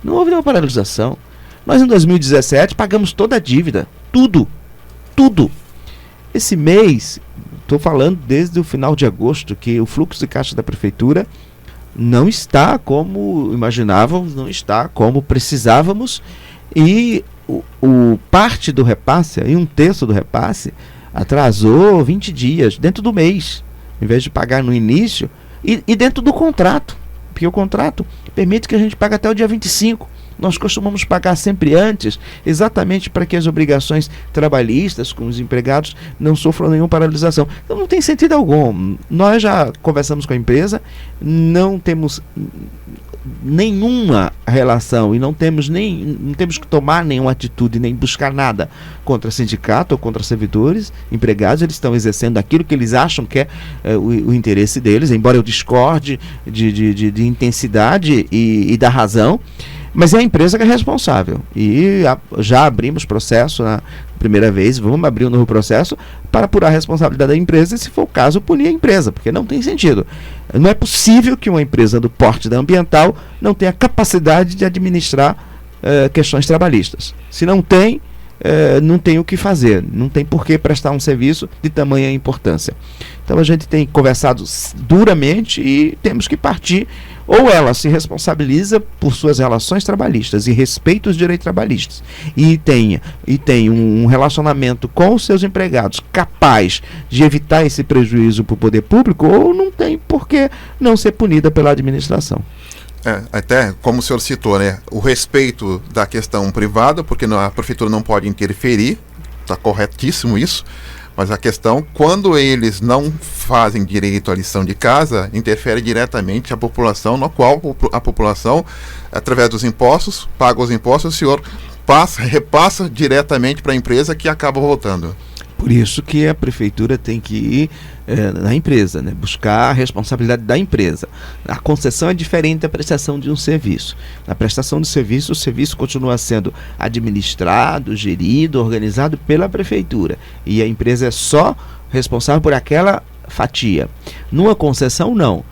não houve nenhuma paralisação. Nós em 2017 pagamos toda a dívida, tudo. Esse mês, estou falando desde o final de agosto, que o fluxo de caixa da prefeitura não está como imaginávamos, não está como precisávamos, e parte do repasse, e um terço do repasse, atrasou 20 dias dentro do mês, em vez de pagar no início, e dentro do contrato, porque o contrato permite que a gente pague até o dia 25. Nós costumamos pagar sempre antes, exatamente para que as obrigações trabalhistas com os empregados não sofram nenhuma paralisação. Então não tem sentido algum. Nós já conversamos com a empresa, não temos nenhuma relação e não temos que tomar nenhuma atitude, nem buscar nada contra sindicato ou contra servidores, empregados. Eles estão exercendo aquilo que eles acham que é o interesse deles, embora eu discorde de intensidade e da razão. Mas é a empresa que é responsável. E já abrimos processo na primeira vez, vamos abrir um novo processo para apurar a responsabilidade da empresa e, se for o caso, punir a empresa, porque não tem sentido. Não é possível que uma empresa do porte da Ambiental não tenha capacidade de administrar questões trabalhistas. Se não tem, não tem o que fazer, não tem por que prestar um serviço de tamanha importância. Então a gente tem conversado duramente e temos que partir. Ou ela se responsabiliza por suas relações trabalhistas e respeita os direitos trabalhistas e tem um relacionamento com os seus empregados capaz de evitar esse prejuízo para o poder público, ou não tem por que não ser punida pela administração. Até como o senhor citou, né, o respeito da questão privada, porque a prefeitura não pode interferir, está corretíssimo isso. Mas a questão, quando eles não fazem direito à lição de casa, interfere diretamente a população, no qual a população, através dos impostos, paga os impostos, o senhor repassa diretamente para a empresa, que acaba voltando. Por isso que a prefeitura tem que ir na empresa, né? Buscar a responsabilidade da empresa. A concessão é diferente da prestação de um serviço. Na prestação de serviço, o serviço continua sendo administrado, gerido, organizado pela prefeitura. E a empresa é só responsável por aquela fatia. Numa concessão, não.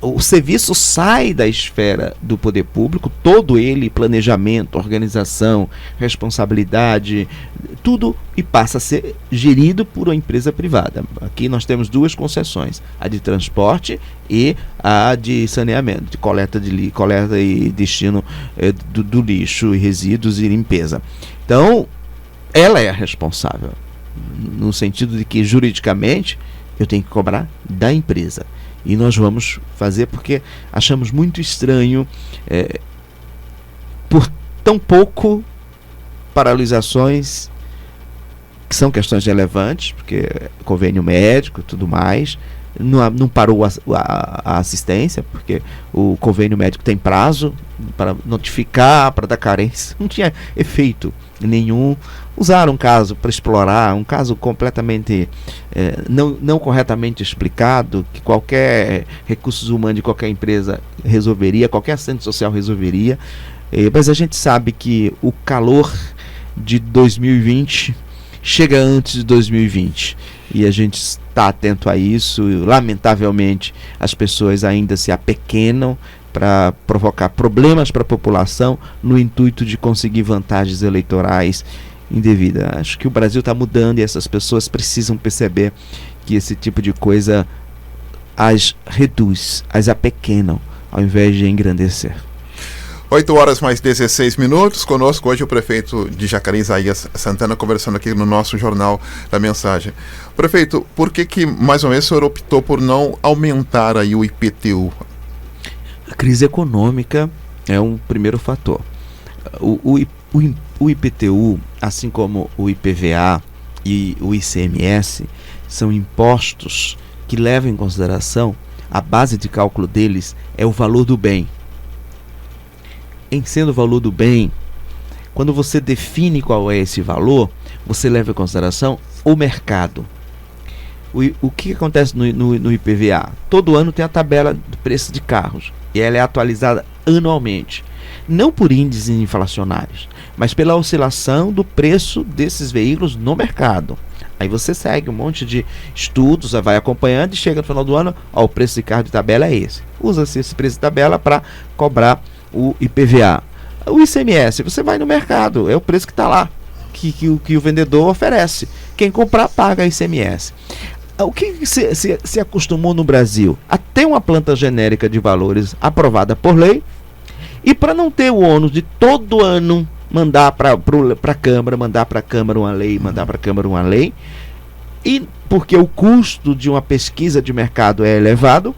O serviço sai da esfera do poder público, todo ele, planejamento, organização, responsabilidade, tudo, e passa a ser gerido por uma empresa privada. Aqui nós temos duas concessões, a de transporte e a de saneamento, de coleta e destino do lixo e resíduos e limpeza. Então, ela é a responsável, no sentido de que, juridicamente, eu tenho que cobrar da empresa. E nós vamos fazer porque achamos muito estranho, por tão pouco, paralisações, que são questões relevantes, porque convênio médico e tudo mais, não parou a assistência, porque o convênio médico tem prazo para notificar, para dar carência, não tinha efeito nenhum. Usaram um caso para explorar, um caso completamente não corretamente explicado, que qualquer recursos humanos de qualquer empresa resolveria, qualquer assistente social resolveria, mas a gente sabe que o calor de 2020 chega antes de 2020 e a gente está atento a isso. Lamentavelmente, as pessoas ainda se apequenam para provocar problemas para a população no intuito de conseguir vantagens eleitorais indevidas. Acho que o Brasil está mudando e essas pessoas precisam perceber que esse tipo de coisa as reduz, as apequenam, ao invés de engrandecer. 8h mais 16. Conosco hoje o prefeito de Jacareí, Isaías Santana, conversando aqui no nosso Jornal da Mensagem. Prefeito, por que mais ou menos o senhor optou por não aumentar aí o IPTU? A crise econômica é um primeiro fator. O IPTU, assim como o IPVA e o ICMS, são impostos que levam em consideração a base de cálculo deles é o valor do bem. Em sendo o valor do bem, quando você define qual é esse valor, você leva em consideração o mercado. O que acontece no IPVA? Todo ano tem a tabela do preço de carros e ela é atualizada anualmente, não por índices inflacionários, mas pela oscilação do preço desses veículos no mercado. Aí você segue um monte de estudos, vai acompanhando e chega no final do ano, o preço de carro de tabela é esse. Usa-se esse preço de tabela para cobrar o IPVA. O ICMS, você vai no mercado, é o preço que está lá, que o vendedor oferece. Quem comprar paga ICMS. O que se acostumou no Brasil? A ter uma planta genérica de valores aprovada por lei, e para não ter o ônus de todo ano mandar para a Câmara, mandar para a Câmara uma lei, mandar para a Câmara uma lei, e porque o custo de uma pesquisa de mercado é elevado,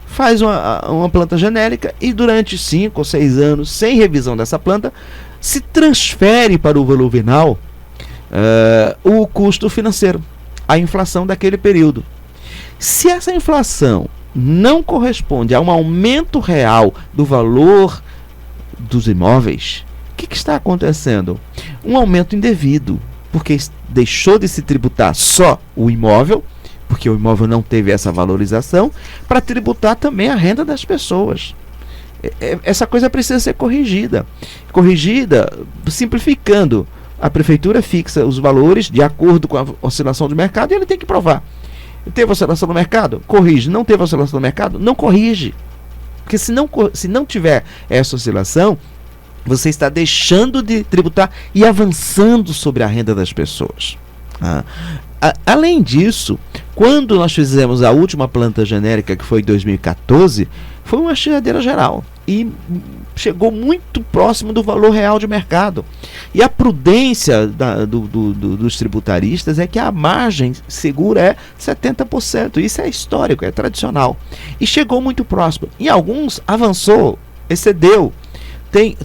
faz uma planta genérica e durante 5 ou 6 anos, sem revisão dessa planta, se transfere para o valor venal o custo financeiro, a inflação daquele período. Se essa inflação não corresponde a um aumento real do valor dos imóveis, o que está acontecendo? Um aumento indevido, porque deixou de se tributar só o imóvel, porque o imóvel não teve essa valorização, para tributar também a renda das pessoas. Essa coisa precisa ser corrigida, simplificando. A prefeitura fixa os valores de acordo com a oscilação do mercado e ele tem que provar. Teve oscilação no mercado? Corrige. Não teve oscilação no mercado? Não corrige. Porque se não tiver essa oscilação, você está deixando de tributar e avançando sobre a renda das pessoas. Além disso, quando nós fizemos a última planta genérica, que foi em 2014, foi uma chiadeira geral e chegou muito próximo do valor real de mercado. E a prudência dos tributaristas é que a margem segura é 70%. Isso é histórico, é tradicional. E chegou muito próximo. Em alguns avançou, excedeu.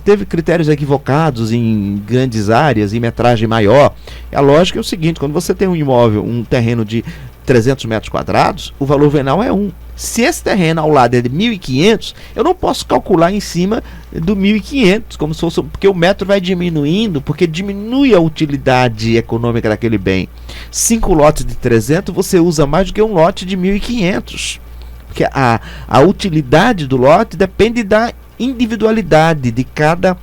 Teve critérios equivocados em grandes áreas, em metragem maior. A lógica é o seguinte: quando você tem um imóvel, um terreno de 300 metros quadrados, o valor venal é 1. Se esse terreno ao lado é de 1.500, eu não posso calcular em cima do 1.500, como se fosse, porque o metro vai diminuindo, porque diminui a utilidade econômica daquele bem. 5 lotes de 300, você usa mais do que um lote de 1.500. Porque a utilidade do lote depende da individualidade de cada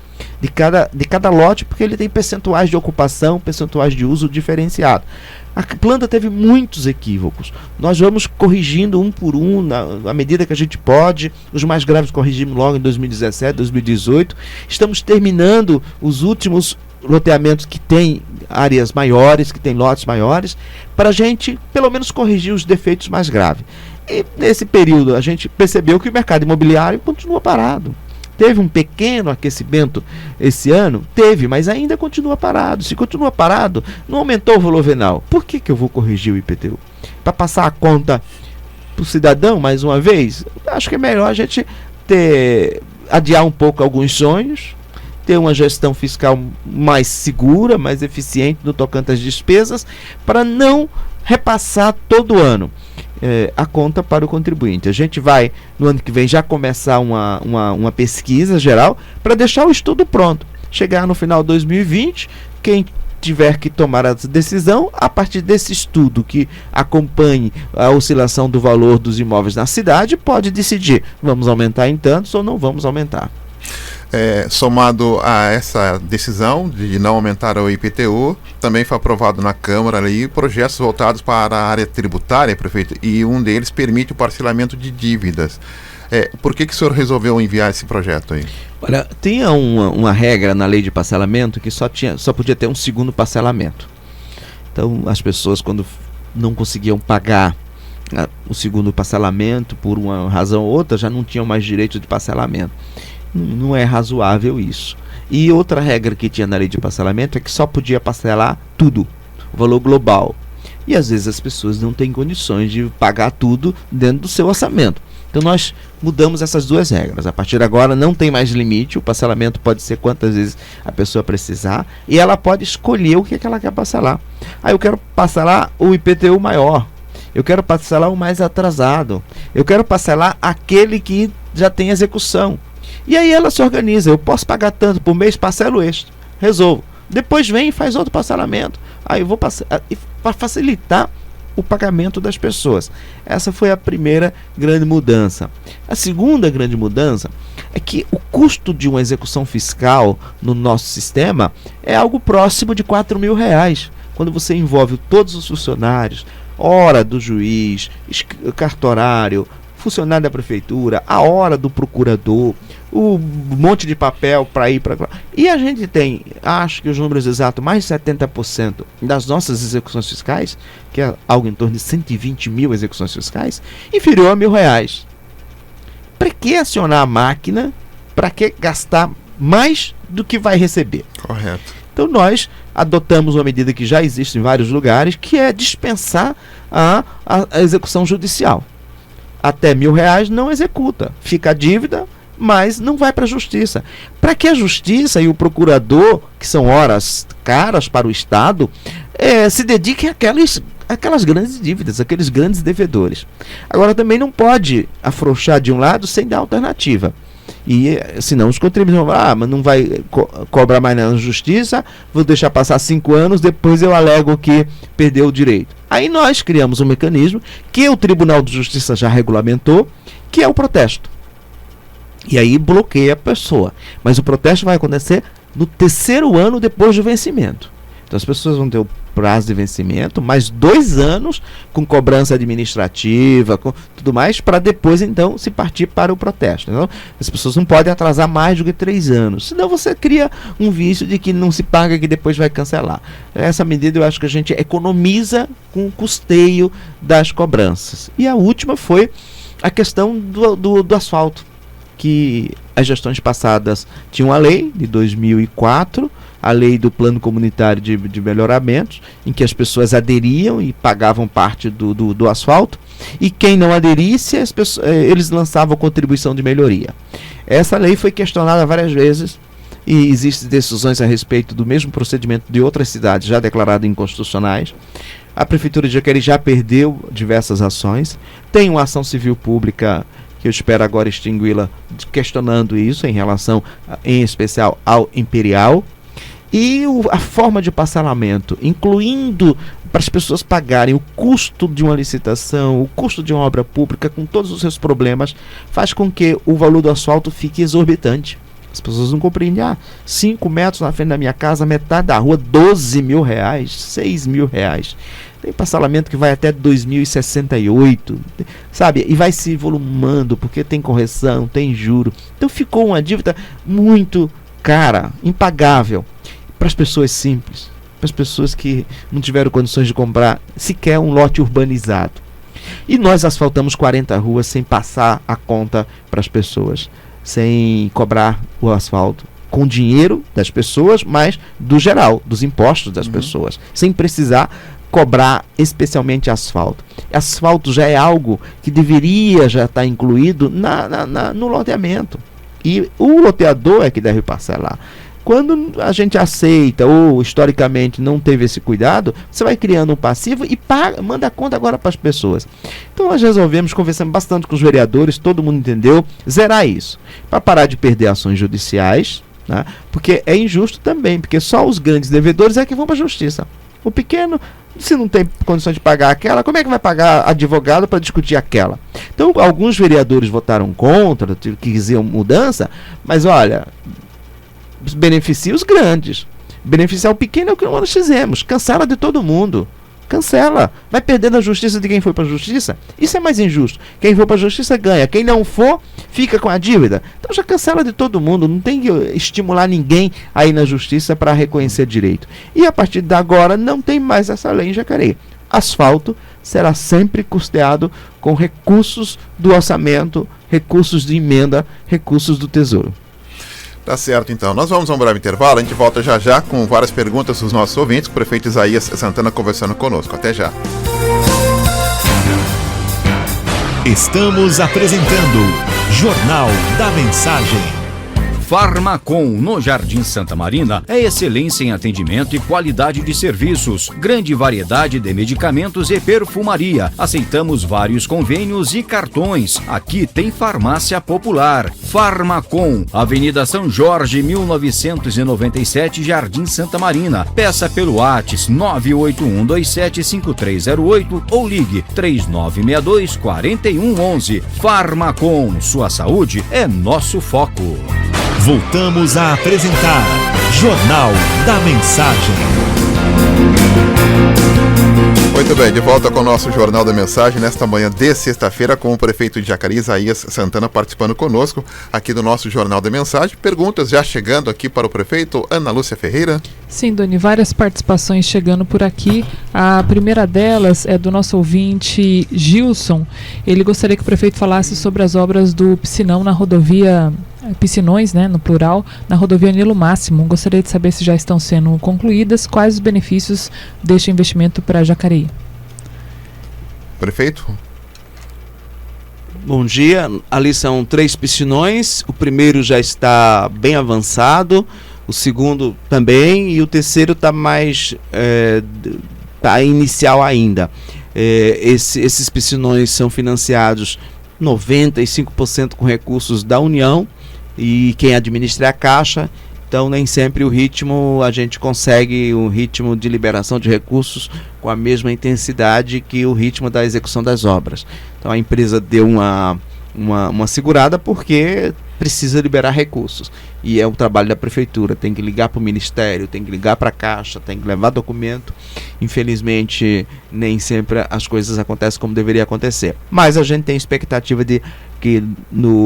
lote, porque ele tem percentuais de ocupação, percentuais de uso diferenciado. A planta teve muitos equívocos. Nós vamos corrigindo um por um, à medida que a gente pode. Os mais graves corrigimos logo em 2017, 2018. Estamos terminando os últimos loteamentos que tem áreas maiores, que tem lotes maiores, para a gente, pelo menos, corrigir os defeitos mais graves. E nesse período a gente percebeu que o mercado imobiliário continua parado. Teve um pequeno aquecimento esse ano? Teve, mas ainda continua parado. Se continua parado, não aumentou o valor venal. Por que eu vou corrigir o IPTU? Para passar a conta para o cidadão mais uma vez? Acho que é melhor a gente adiar um pouco alguns sonhos, ter uma gestão fiscal mais segura, mais eficiente no tocante às despesas, para não repassar todo ano a conta para o contribuinte. A gente vai, no ano que vem, já começar uma pesquisa geral para deixar o estudo pronto. Chegar no final de 2020, quem tiver que tomar a decisão, a partir desse estudo que acompanhe a oscilação do valor dos imóveis na cidade, pode decidir, vamos aumentar em tantos ou não vamos aumentar. Somado a essa decisão de não aumentar o IPTU, também foi aprovado na Câmara ali projetos voltados para a área tributária, prefeito, e um deles permite o parcelamento de dívidas. Por que o senhor resolveu enviar esse projeto aí? Olha, tinha uma regra na lei de parcelamento que só podia ter um segundo parcelamento. Então, as pessoas, quando não conseguiam pagar o segundo parcelamento por uma razão ou outra, já não tinham mais direito de parcelamento. Não é razoável isso. E outra regra que tinha na lei de parcelamento é que só podia parcelar tudo, o valor global. E às vezes as pessoas não têm condições de pagar tudo dentro do seu orçamento. Então nós mudamos essas duas regras. A partir de agora não tem mais limite, o parcelamento pode ser quantas vezes a pessoa precisar e ela pode escolher o que ela quer parcelar. Eu quero parcelar o IPTU maior. eu quero parcelar o mais atrasado, eu quero parcelar aquele que já tem execução. E aí ela se organiza, eu posso pagar tanto por mês, parcelo este, resolvo. Depois vem e faz outro parcelamento. Aí eu vou para facilitar o pagamento das pessoas. Essa foi a primeira grande mudança. A segunda grande mudança é que o custo de uma execução fiscal no nosso sistema é algo próximo de R$4.000. Quando você envolve todos os funcionários, hora do juiz, cartorário, funcionário da prefeitura, a hora do procurador, o monte de papel para ir para lá. E a gente tem, acho que os números exatos, mais de 70% das nossas execuções fiscais, que é algo em torno de 120 mil execuções fiscais, inferior a R$1.000. Para que acionar a máquina? Para que gastar mais do que vai receber? Correto. Então nós adotamos uma medida que já existe em vários lugares, que é dispensar a execução judicial. Até R$1.000 não executa, fica a dívida, mas não vai para a justiça. Para que a justiça e o procurador, que são horas caras para o Estado, se dediquem àquelas grandes dívidas, aqueles grandes devedores. Agora também não pode afrouxar de um lado sem dar alternativa. E senão os contribuintes vão mas não vai cobrar mais na justiça, vou deixar passar 5 anos, depois eu alego que perdeu o direito. Aí nós criamos um mecanismo que o Tribunal de Justiça já regulamentou, que é o protesto. E aí bloqueia a pessoa. Mas o protesto vai acontecer no 3º ano depois do vencimento. Então as pessoas vão ter o prazo de vencimento, mais 2 anos com cobrança administrativa, com tudo mais, para depois então se partir para o protesto. Então, as pessoas não podem atrasar mais do que 3 anos, senão você cria um vício de que não se paga, que depois vai cancelar. Essa medida eu acho que a gente economiza com o custeio das cobranças. E a última foi a questão do asfalto, que as gestões passadas tinham a lei de 2004, a lei do plano comunitário de melhoramentos, em que as pessoas aderiam e pagavam parte do asfalto, e quem não aderisse, eles lançavam contribuição de melhoria. Essa lei foi questionada várias vezes, e existem decisões a respeito do mesmo procedimento de outras cidades já declaradas inconstitucionais. A Prefeitura de Jacareí já perdeu diversas ações, tem uma ação civil pública que eu espero agora extingui-la, questionando isso em relação, em especial, ao Imperial. E a forma de parcelamento, incluindo para as pessoas pagarem o custo de uma licitação, o custo de uma obra pública, com todos os seus problemas, faz com que o valor do asfalto fique exorbitante. As pessoas não compreendem. 5 metros na frente da minha casa, metade da rua, R$12.000, R$6.000. Tem parcelamento que vai até 2068, sabe? E vai se volumando, porque tem correção, tem juro. Então ficou uma dívida muito cara, impagável, para as pessoas simples, para as pessoas que não tiveram condições de comprar sequer um lote urbanizado. E nós asfaltamos 40 ruas sem passar a conta para as pessoas, sem cobrar o asfalto, com dinheiro das pessoas, mas do geral, dos impostos das pessoas, sem precisar cobrar especialmente asfalto. Asfalto já é algo que deveria já estar incluído no loteamento. E o loteador é que deve parcelar. Quando a gente aceita ou historicamente não teve esse cuidado, você vai criando um passivo e manda a conta agora para as pessoas. Então nós resolvemos, conversamos bastante com os vereadores, todo mundo entendeu, zerar isso. Para parar de perder ações judiciais, né? Porque é injusto também, porque só os grandes devedores é que vão para a justiça. O pequeno, se não tem condições de pagar aquela, como é que vai pagar advogado para discutir aquela? Então alguns vereadores votaram contra, que quiseram mudança, mas olha, beneficia os grandes, beneficiar o pequeno é o que nós fizemos, cancela de todo mundo, cancela, vai perder na justiça de quem foi para a justiça, isso é mais injusto, quem for para a justiça ganha, quem não for, fica com a dívida, então já cancela de todo mundo, não tem que estimular ninguém a ir na justiça para reconhecer direito, e a partir de agora não tem mais essa lei em Jacareí. Asfalto será sempre custeado com recursos do orçamento, recursos de emenda, recursos do Tesouro. Tá certo, então. Nós vamos a um breve intervalo, a gente volta já já com várias perguntas dos nossos ouvintes, o prefeito Isaías Santana conversando conosco. Até já. Estamos apresentando Jornal da Mensagem. Farmacom, no Jardim Santa Marina, é excelência em atendimento e qualidade de serviços. Grande variedade de medicamentos e perfumaria. Aceitamos vários convênios e cartões. Aqui tem farmácia popular. Farmacom, Avenida São Jorge, 1997, Jardim Santa Marina. Peça pelo WhatsApp 981275308 ou ligue 3962-4111. Farmacom, sua saúde é nosso foco. Voltamos a apresentar Jornal da Mensagem. Muito bem, de volta com o nosso Jornal da Mensagem nesta manhã de sexta-feira com o prefeito de Jacareí, Isaías Santana, participando conosco aqui do nosso Jornal da Mensagem. Perguntas já chegando aqui para o prefeito, Ana Lúcia Ferreira. Sim, Doni, várias participações chegando por aqui. A primeira delas é do nosso ouvinte Gilson. Ele gostaria que o prefeito falasse sobre as obras do piscinão na rodovia, piscinões, né, no plural, na rodovia Nilo Máximo. Gostaria de saber se já estão sendo concluídas, quais os benefícios deste investimento para Jacareí. Prefeito? Bom dia, ali são 3 piscinões, o primeiro já está bem avançado, o segundo também e o terceiro está mais tá inicial ainda. Esses piscinões são financiados 95% com recursos da União e quem administra é a Caixa, então nem sempre o ritmo, a gente consegue um ritmo de liberação de recursos com a mesma intensidade que o ritmo da execução das obras. Então a empresa deu uma segurada porque precisa liberar recursos e é um trabalho da prefeitura, tem que ligar para o ministério, tem que ligar para a Caixa, tem que levar documento. Infelizmente nem sempre as coisas acontecem como deveria acontecer, mas a gente tem expectativa de que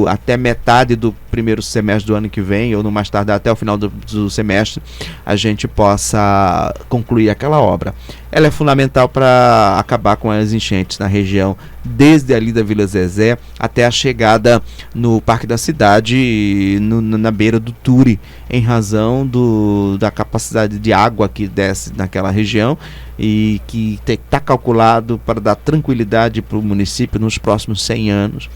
até metade do primeiro semestre do ano que vem, ou no mais tarde até o final do semestre, a gente possa concluir aquela obra. Ela é fundamental para acabar com as enchentes na região, desde ali da Vila Zezé até a chegada no Parque da Cidade, na beira do Turi, em razão da capacidade de água que desce naquela região e que está calculado para dar tranquilidade para o município nos próximos 100 anos.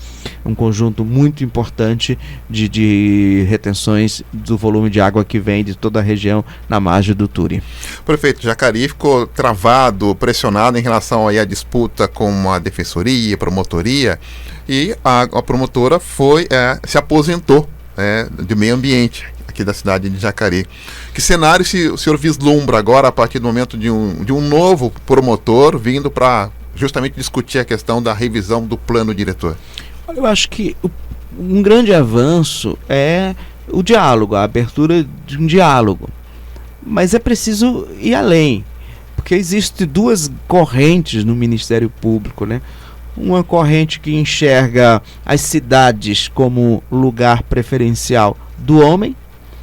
Um conjunto muito importante de retenções do volume de água que vem de toda a região na margem do Turi. Prefeito, Jacareí ficou travado, pressionado em relação aí à disputa com a defensoria, promotoria, e a promotora se aposentou de meio ambiente aqui da cidade de Jacareí. Que cenário o senhor vislumbra agora a partir do momento de um novo promotor vindo para justamente discutir a questão da revisão do plano diretor? Eu acho que um grande avanço é o diálogo, a abertura de um diálogo. Mas é preciso ir além, porque existem 2 correntes no Ministério Público, né? Uma corrente que enxerga as cidades como lugar preferencial do homem,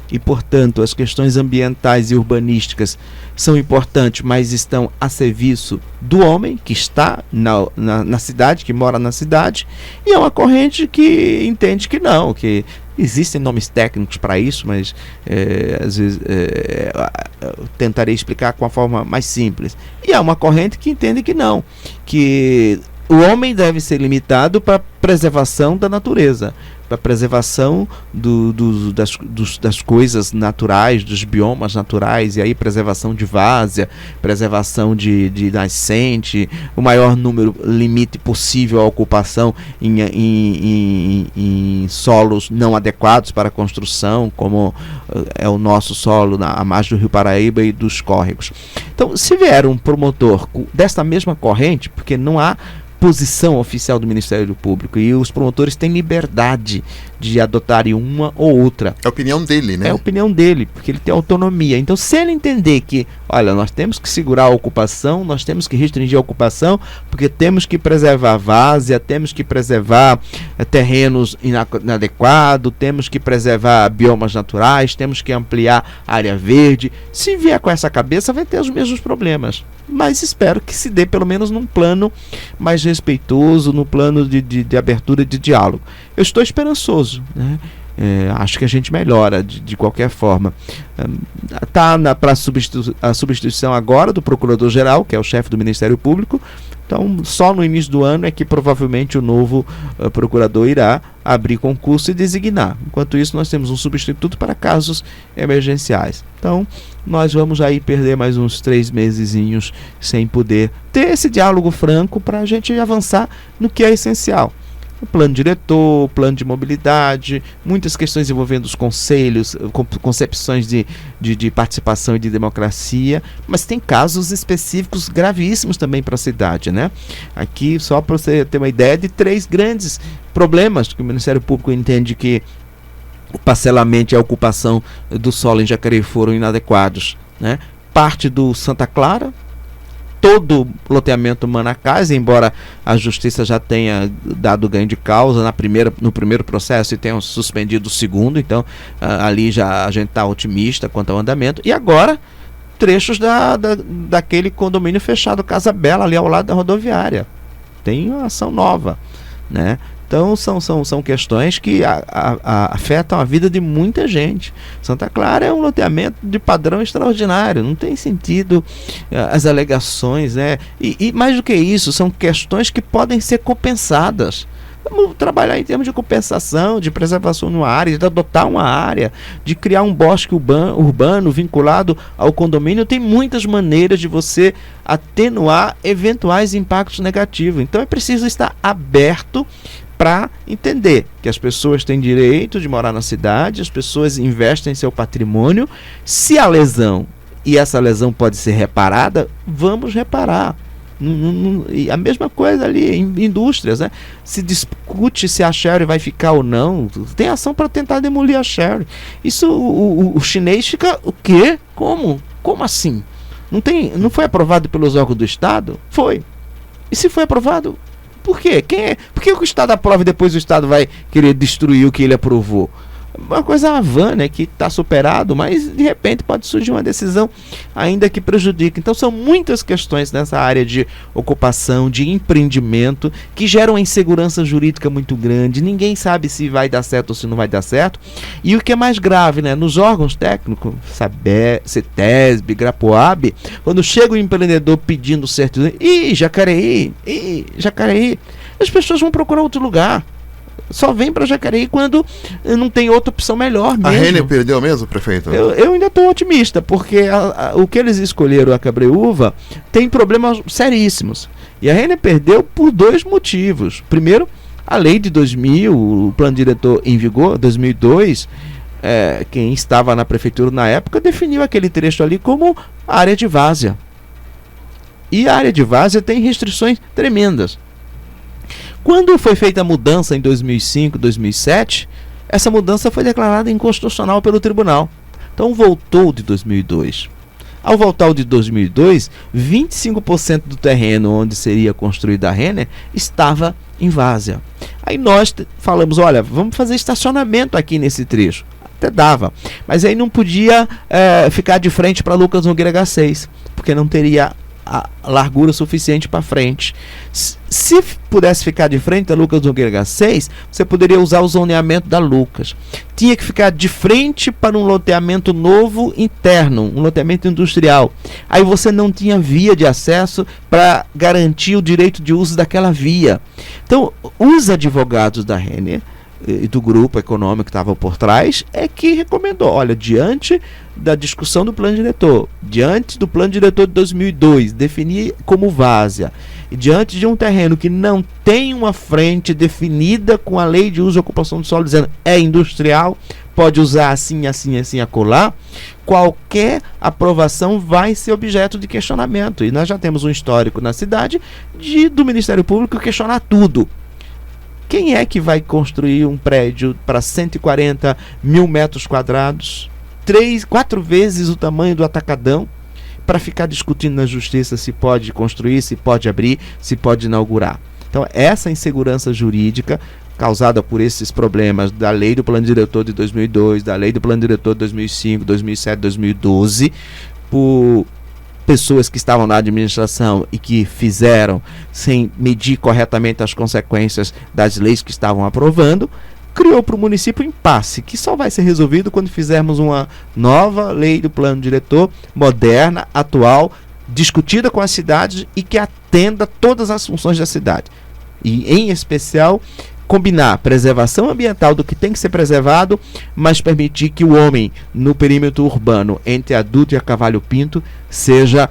e, portanto, as questões ambientais e urbanísticas são importantes, mas estão a serviço do homem que está na cidade, que mora na cidade, e é uma corrente que entende que não, que existem nomes técnicos para isso, mas às vezes eu tentarei explicar com a forma mais simples. E é uma corrente que entende que não, que o homem deve ser limitado para a preservação da natureza, para a preservação das coisas naturais, dos biomas naturais, e aí preservação de várzea, preservação de nascente, o maior número, limite possível à ocupação em solos não adequados para a construção, como é o nosso solo à margem do Rio Paraíba e dos córregos. Então, se vier um promotor desta mesma corrente, porque não há posição oficial do Ministério Público e os promotores têm liberdade de adotarem uma ou outra. É a opinião dele, né? É a opinião dele, porque ele tem autonomia. Então, se ele entender que, olha, nós temos que segurar a ocupação, nós temos que restringir a ocupação, porque temos que preservar a várzea, temos que preservar terrenos inadequados, temos que preservar biomas naturais, temos que ampliar a área verde. Se vier com essa cabeça, vai ter os mesmos problemas. Mas espero que se dê pelo menos num plano mais respeitoso, no plano de abertura de diálogo. Eu estou esperançoso, né? Acho que a gente melhora de qualquer forma. Está para a substituição agora do Procurador-Geral, que é o chefe do Ministério Público, Então, só no início do ano é que provavelmente o novo procurador irá abrir concurso e designar. Enquanto isso, nós temos um substituto para casos emergenciais. Então, nós vamos aí perder mais uns 3 mesezinhos sem poder ter esse diálogo franco para a gente avançar no que é essencial. O plano diretor, plano de mobilidade, muitas questões envolvendo os conselhos, concepções de participação e de democracia, mas tem casos específicos gravíssimos também para a cidade, né? Aqui, só para você ter uma ideia de 3 grandes problemas que o Ministério Público entende que o parcelamento e a ocupação do solo em Jacareí foram inadequados, né? Parte do Santa Clara, todo loteamento Manacás, embora a justiça já tenha dado ganho de causa no primeiro processo e tenha suspendido o segundo, então ali já a gente está otimista quanto ao andamento. E agora, trechos daquele condomínio fechado Casa Bela, ali ao lado da rodoviária. Tem uma ação nova, né? Então são questões que afetam a vida de muita gente. Santa Clara é um loteamento de padrão extraordinário, não tem sentido as alegações, né? E mais do que isso, são questões que podem ser compensadas. Vamos trabalhar em termos de compensação, de preservação de uma área, de adotar uma área, de criar um bosque urbano vinculado ao condomínio. Tem muitas maneiras de você atenuar eventuais impactos negativos. Então é preciso estar aberto para entender que as pessoas têm direito de morar na cidade, as pessoas investem em seu patrimônio. Se há lesão e essa lesão pode ser reparada, vamos reparar. E a mesma coisa ali em indústrias, né? Se discute se a Sherry vai ficar ou não, tem ação para tentar demolir a Sherry. Isso o chinês fica, o quê? Como assim? Não foi aprovado pelos órgãos do Estado? Foi. E se foi aprovado, por quê? Por que o Estado aprova e depois o Estado vai querer destruir o que ele aprovou? Uma coisa vã, né, que está superado, mas de repente pode surgir uma decisão ainda que prejudique. Então são muitas questões nessa área de ocupação, de empreendimento, que geram uma insegurança jurídica muito grande. Ninguém sabe se vai dar certo ou se não vai dar certo. E o que é mais grave, né, nos órgãos técnicos, CETESB, Grapoab, quando chega o empreendedor pedindo certidão, Jacareí, as pessoas vão procurar outro lugar. Só vem para Jacareí quando não tem outra opção melhor mesmo. A Renner perdeu mesmo, prefeito? Eu ainda estou otimista, porque o que eles escolheram, a Cabreúva, tem problemas seríssimos. E a Renner perdeu por 2 motivos. Primeiro, a lei de 2000, o plano diretor em vigor, 2002, quem estava na prefeitura na época definiu aquele trecho ali como área de várzea. E a área de várzea tem restrições tremendas. Quando foi feita a mudança em 2005, 2007, essa mudança foi declarada inconstitucional pelo tribunal. Então voltou de 2002. Ao voltar de 2002, 25% do terreno onde seria construída a Renner estava em várzea. Aí nós falamos, olha, vamos fazer estacionamento aqui nesse trecho. Até dava, mas aí não podia ficar de frente para Lucas Nogueira H6, porque não teria a largura suficiente para frente. Se pudesse ficar de frente da Lucas Nogueira H6, você poderia usar o zoneamento da Lucas. Tinha que ficar de frente para um loteamento novo interno, um loteamento industrial. Aí você não tinha via de acesso para garantir o direito de uso daquela via. Então, os advogados da Renner e do grupo econômico que estava por trás é que recomendou, olha, diante da discussão do plano diretor, diante do plano diretor de 2002, definir como várzea, e diante de um terreno que não tem uma frente definida com a lei de uso e ocupação do solo, dizendo é industrial, pode usar assim, assim, assim, acolá, qualquer aprovação vai ser objeto de questionamento. E nós já temos um histórico na cidade do Ministério Público questionar tudo. Quem é que vai construir um prédio para 140 mil metros quadrados, 4 vezes o tamanho do Atacadão, para ficar discutindo na justiça se pode construir, se pode abrir, se pode inaugurar? Então, essa insegurança jurídica causada por esses problemas da lei do plano diretor de 2002, da lei do plano diretor de 2005, 2007, 2012, por pessoas que estavam na administração e que fizeram sem medir corretamente as consequências das leis que estavam aprovando, criou para o município um impasse que só vai ser resolvido quando fizermos uma nova lei do plano diretor, moderna, atual, discutida com a cidade e que atenda todas as funções da cidade. E, em especial, combinar preservação ambiental do que tem que ser preservado, mas permitir que o homem, no perímetro urbano, entre a Dutra e a Cavalho Pinto, seja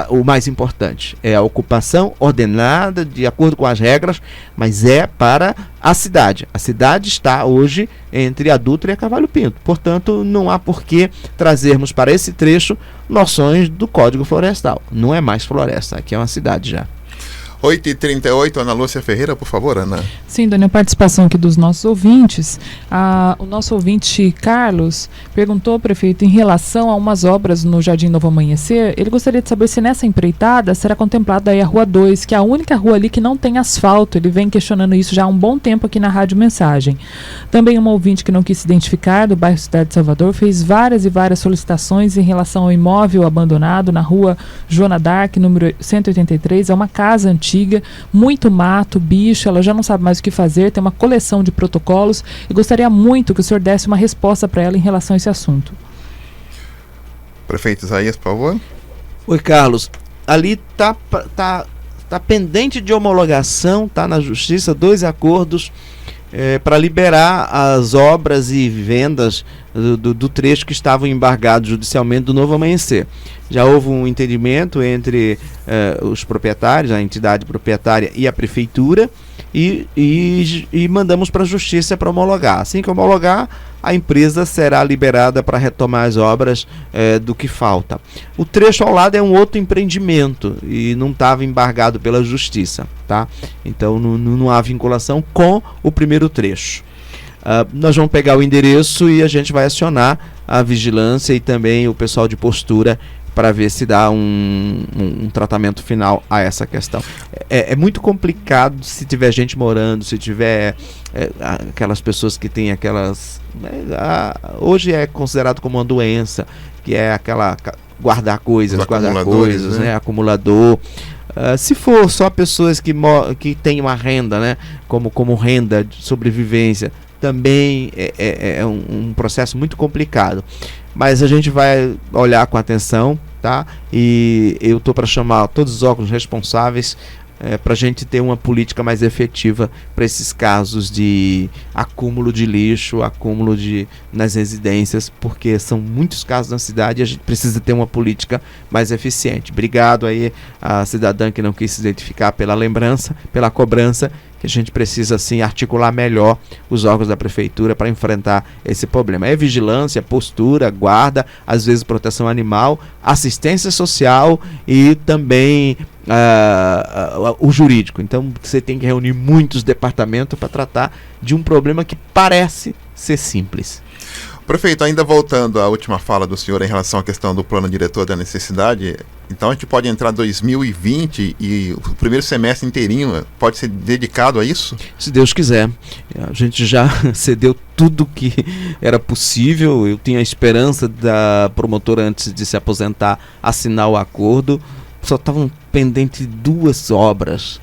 o mais importante. É a ocupação ordenada, de acordo com as regras, mas é para a cidade. A cidade está hoje entre a Dutra e a Cavalho Pinto. Portanto, não há por que trazermos para esse trecho noções do Código Florestal. Não é mais floresta, aqui é uma cidade já. 8h38, Ana Lúcia Ferreira, por favor, Ana. Sim, Dani, a participação aqui dos nossos ouvintes. O nosso ouvinte Carlos perguntou, prefeito, em relação a umas obras no Jardim Novo Amanhecer. Ele gostaria de saber se nessa empreitada será contemplada aí a Rua 2, que é a única rua ali que não tem asfalto. Ele vem questionando isso já há um bom tempo aqui na Rádio Mensagem. Também uma ouvinte que não quis se identificar, do bairro Cidade de Salvador, fez várias e várias solicitações em relação ao imóvel abandonado na Rua Joana d'Arc, número 183. É uma casa antiga, muito mato, bicho, ela já não sabe mais o que fazer, tem uma coleção de protocolos e gostaria muito que o senhor desse uma resposta para ela em relação a esse assunto. Prefeito Isaías, por favor. Oi, Carlos. Ali tá pendente de homologação, tá na justiça, 2 acordos para liberar as obras e vendas do trecho que estavam embargados judicialmente do Novo Amanhecer. Já houve um entendimento entre os proprietários, a entidade proprietária e a prefeitura, e mandamos para a justiça para homologar. Assim que homologar, a empresa será liberada para retomar as obras do que falta. O trecho ao lado é um outro empreendimento e não estava embargado pela justiça, tá? Então não há vinculação com o primeiro trecho. Nós vamos pegar o endereço e a gente vai acionar a vigilância e também o pessoal de postura para ver se dá um tratamento final a essa questão. É muito complicado se tiver gente morando, se tiver aquelas pessoas que têm aquelas... hoje é considerado como uma doença, que é aquela guardar coisas, né? Acumulador. Se for só pessoas que têm uma renda, né? como renda de sobrevivência, também é um processo muito complicado. Mas a gente vai olhar com atenção, tá? E eu estou para chamar todos os órgãos responsáveis para a gente ter uma política mais efetiva para esses casos de acúmulo de lixo, acúmulo nas residências, porque são muitos casos na cidade e a gente precisa ter uma política mais eficiente. Obrigado aí a cidadã que não quis se identificar pela lembrança, pela cobrança, que a gente precisa sim articular melhor os órgãos da prefeitura para enfrentar esse problema. É vigilância, postura, guarda, às vezes proteção animal, assistência social e também o jurídico. Então você tem que reunir muitos departamentos para tratar de um problema que parece ser simples. Prefeito, ainda voltando à última fala do senhor em relação à questão do plano diretor da necessidade, então a gente pode entrar em 2020 e o primeiro semestre inteirinho pode ser dedicado a isso? Se Deus quiser. A gente já cedeu tudo que era possível. Eu tinha a esperança da promotora, antes de se aposentar, assinar o acordo. Só estavam pendentes 2 obras.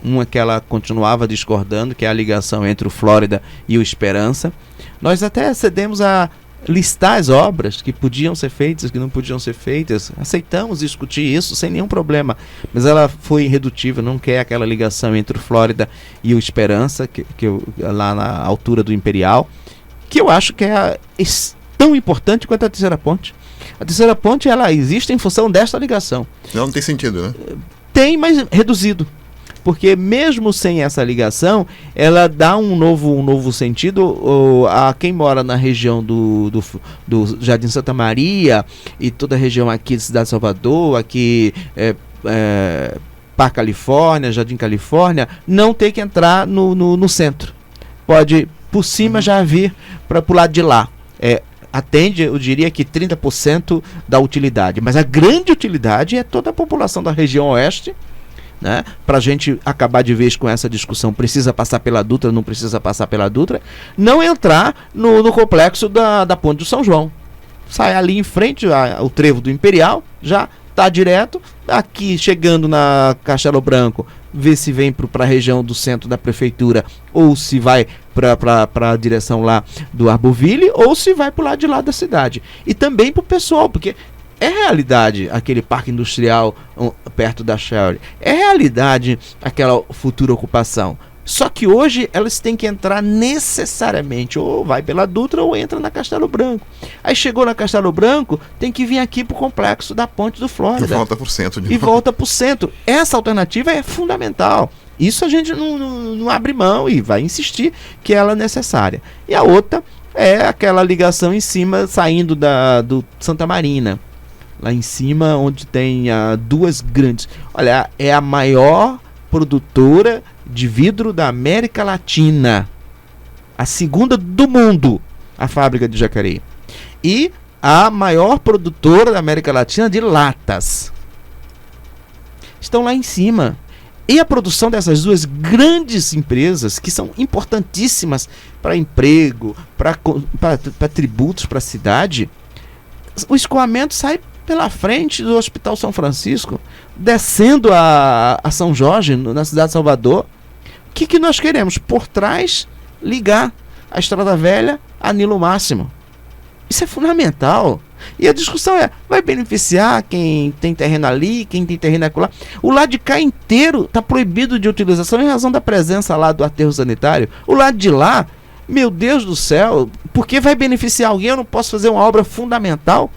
Uma que ela continuava discordando, que é a ligação entre o Flórida e o Esperança. Nós até cedemos a listar as obras que podiam ser feitas, que não podiam ser feitas. Aceitamos discutir isso sem nenhum problema. Mas ela foi irredutível, não quer aquela ligação entre o Flórida e o Esperança, lá na altura do Imperial, que eu acho que é tão importante quanto a terceira ponte. A terceira ponte, ela existe em função desta ligação. Não tem sentido, né? Tem, mas reduzido. Porque mesmo sem essa ligação, ela dá um novo sentido a quem mora na região do Jardim Santa Maria e toda a região aqui de Cidade de Salvador, aqui Parque Califórnia, Jardim Califórnia, não tem que entrar no centro. Pode, por cima, já vir para o lado de lá. Atende, eu diria que 30% da utilidade. Mas a grande utilidade é toda a população da região oeste, né? Para a gente acabar de vez com essa discussão, precisa passar pela Dutra, não precisa passar pela Dutra, não entrar no complexo da Ponte do São João. Sai ali em frente ao trevo do Imperial, já está direto, aqui chegando na Castelo Branco, ver se vem para a região do centro da prefeitura, ou se vai para a direção lá do Arboville, ou se vai para o lado de lá da cidade. E também para o pessoal, porque É realidade aquele parque industrial perto da Shell. É realidade aquela futura ocupação. Só que hoje elas têm que entrar necessariamente, ou vai pela Dutra ou entra na Castelo Branco. Aí chegou na Castelo Branco, tem que vir aqui para o complexo da Ponte do Flórida. E volta para o centro. E volta para o centro. Essa alternativa é fundamental. Isso a gente não abre mão e vai insistir que ela é necessária. E a outra é aquela ligação em cima, saindo do Santa Marina. Lá em cima, onde tem duas grandes... Olha, é a maior produtora de vidro da América Latina. A segunda do mundo, a fábrica de Jacareí. E a maior produtora da América Latina de latas. Estão lá em cima. E a produção dessas duas grandes empresas, que são importantíssimas para emprego, para tributos para a cidade, o escoamento sai pela frente do Hospital São Francisco, descendo a São Jorge, na cidade de Salvador. O que nós queremos? Por trás, ligar a Estrada Velha a Nilo Máximo. Isso é fundamental. E a discussão vai beneficiar quem tem terreno ali, quem tem terreno acolá. O lado de cá inteiro está proibido de utilização em razão da presença lá do aterro sanitário. O lado de lá, meu Deus do céu, porque vai beneficiar alguém? Eu não posso fazer uma obra fundamental.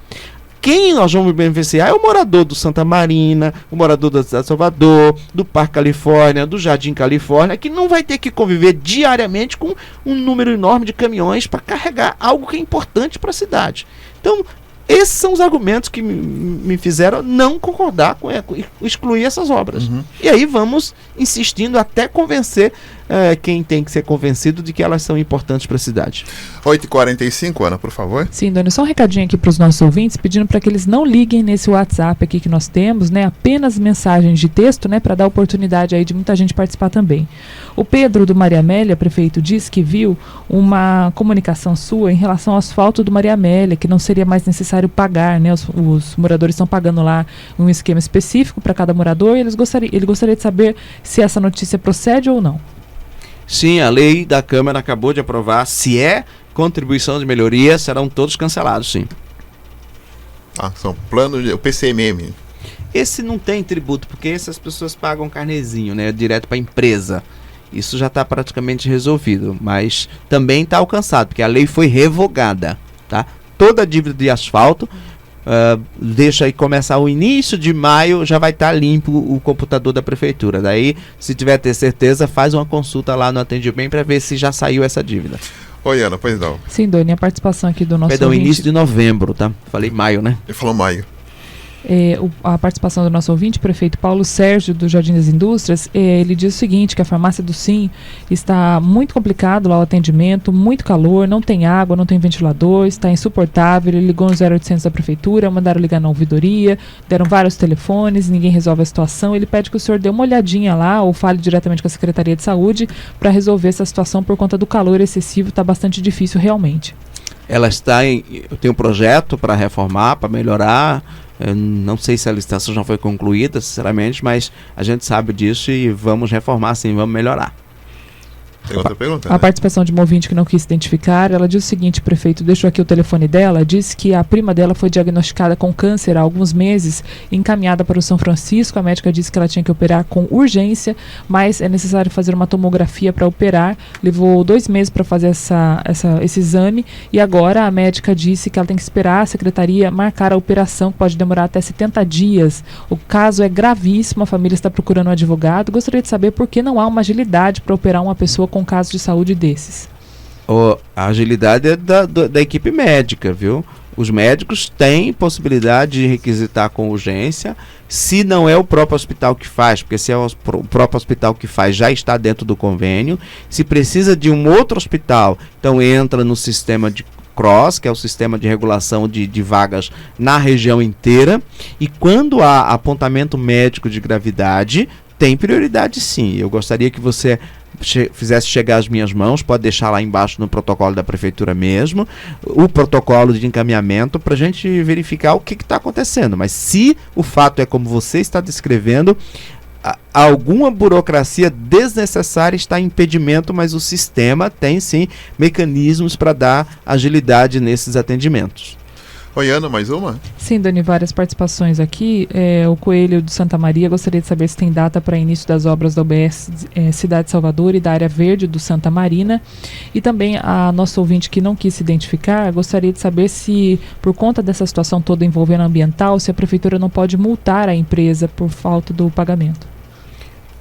Quem nós vamos beneficiar é o morador do Santa Marina, o morador da cidade de Salvador, do Parque Califórnia, do Jardim Califórnia, que não vai ter que conviver diariamente com um número enorme de caminhões para carregar algo que é importante para a cidade. Então, esses são os argumentos que me fizeram não concordar com excluir essas obras. E aí vamos insistindo até convencer quem tem que ser convencido de que elas são importantes para a cidade. 8h45, Ana, por favor. Sim, Dani, só um recadinho aqui para os nossos ouvintes, pedindo para que eles não liguem nesse WhatsApp aqui que nós temos, né? Apenas mensagens de texto, né? Para dar oportunidade aí de muita gente participar também. O Pedro do Maria Amélia, prefeito, disse que viu uma comunicação sua em relação ao asfalto do Maria Amélia, que não seria mais necessário pagar, né? Os moradores estão pagando lá um esquema específico para cada morador, e ele gostaria de saber se essa notícia procede ou não. Sim, a lei da Câmara acabou de aprovar. Se é contribuição de melhoria, serão todos cancelados, sim. São planos, o PCMM. Esse não tem tributo, porque essas pessoas pagam carnezinho, né? Direto para a empresa. Isso já está praticamente resolvido, mas também está alcançado, porque a lei foi revogada, tá? Toda a dívida de asfalto, deixa aí começar o início de maio, já vai estar limpo o computador da prefeitura. Daí, se tiver ter certeza, faz uma consulta lá no Atendimento para ver se já saiu essa dívida. Oi, Ana, pois não. Sim, Doni, a participação aqui do nosso Perdão, ouvinte... início de novembro, tá? Falei maio, né? Ele falou maio. A participação do nosso ouvinte, prefeito Paulo Sérgio, do Jardim das Indústrias, ele diz o seguinte, que a farmácia do Sim está muito complicado lá o atendimento, muito calor, não tem água, não tem ventilador, está insuportável. Ele ligou no 0800 da prefeitura, mandaram ligar na ouvidoria, deram vários telefones, ninguém resolve a situação. Ele pede que o senhor dê uma olhadinha lá ou fale diretamente com a Secretaria de Saúde para resolver essa situação por conta do calor excessivo, está bastante difícil realmente. Ela está eu tenho um projeto para reformar, para melhorar. Eu não sei se a licitação já foi concluída, sinceramente, mas a gente sabe disso e vamos reformar sim, vamos melhorar. Tem outra pergunta, A participação de uma ouvinte que não quis identificar, ela diz o seguinte, prefeito, deixou aqui o telefone dela, disse que a prima dela foi diagnosticada com câncer há alguns meses, encaminhada para o São Francisco. A médica disse que ela tinha que operar com urgência, mas é necessário fazer uma tomografia para operar. Levou 2 meses para fazer esse exame e agora a médica disse que ela tem que esperar a secretaria marcar a operação, que pode demorar até 70 dias. O caso é gravíssimo, a família está procurando um advogado. Gostaria de saber por que não há uma agilidade para operar uma pessoa com casos de saúde desses. A agilidade é da equipe médica, viu? Os médicos têm possibilidade de requisitar com urgência, se não é o próprio hospital que faz, porque se é o próprio hospital que faz, já está dentro do convênio. Se precisa de um outro hospital, então entra no sistema de CROSS, que é o sistema de regulação de vagas na região inteira. E quando há apontamento médico de gravidade, tem prioridade sim. Eu gostaria que você fizesse chegar às minhas mãos, pode deixar lá embaixo no protocolo da prefeitura mesmo, o protocolo de encaminhamento, para a gente verificar o que está acontecendo. Mas se o fato é como você está descrevendo, alguma burocracia desnecessária está em impedimento, mas o sistema tem sim mecanismos para dar agilidade nesses atendimentos. Oi, Ana, mais uma? Sim, Dani, várias participações aqui. O Coelho de Santa Maria gostaria de saber se tem data para início das obras da UBS Cidade de Salvador e da área verde do Santa Marina. E também a nossa ouvinte que não quis se identificar gostaria de saber se, por conta dessa situação toda envolvendo a ambiental, se a prefeitura não pode multar a empresa por falta do pagamento.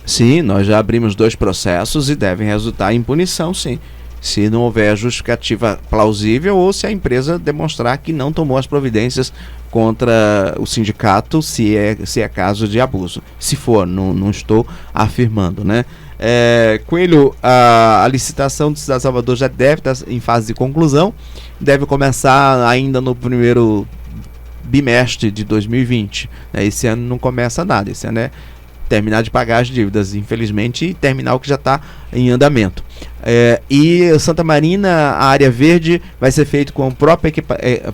Sim, nós já abrimos 2 processos e devem resultar em punição, sim. Se não houver justificativa plausível ou se a empresa demonstrar que não tomou as providências contra o sindicato, se é caso de abuso. Se for, não estou afirmando, né? Coelho, a licitação de Cidade de Salvador já deve estar em fase de conclusão, deve começar ainda no primeiro bimestre de 2020. Esse ano não começa nada, esse ano é terminar de pagar as dívidas, infelizmente, e terminar o que já está em andamento. E Santa Marina, a área verde, vai ser feito com o próprio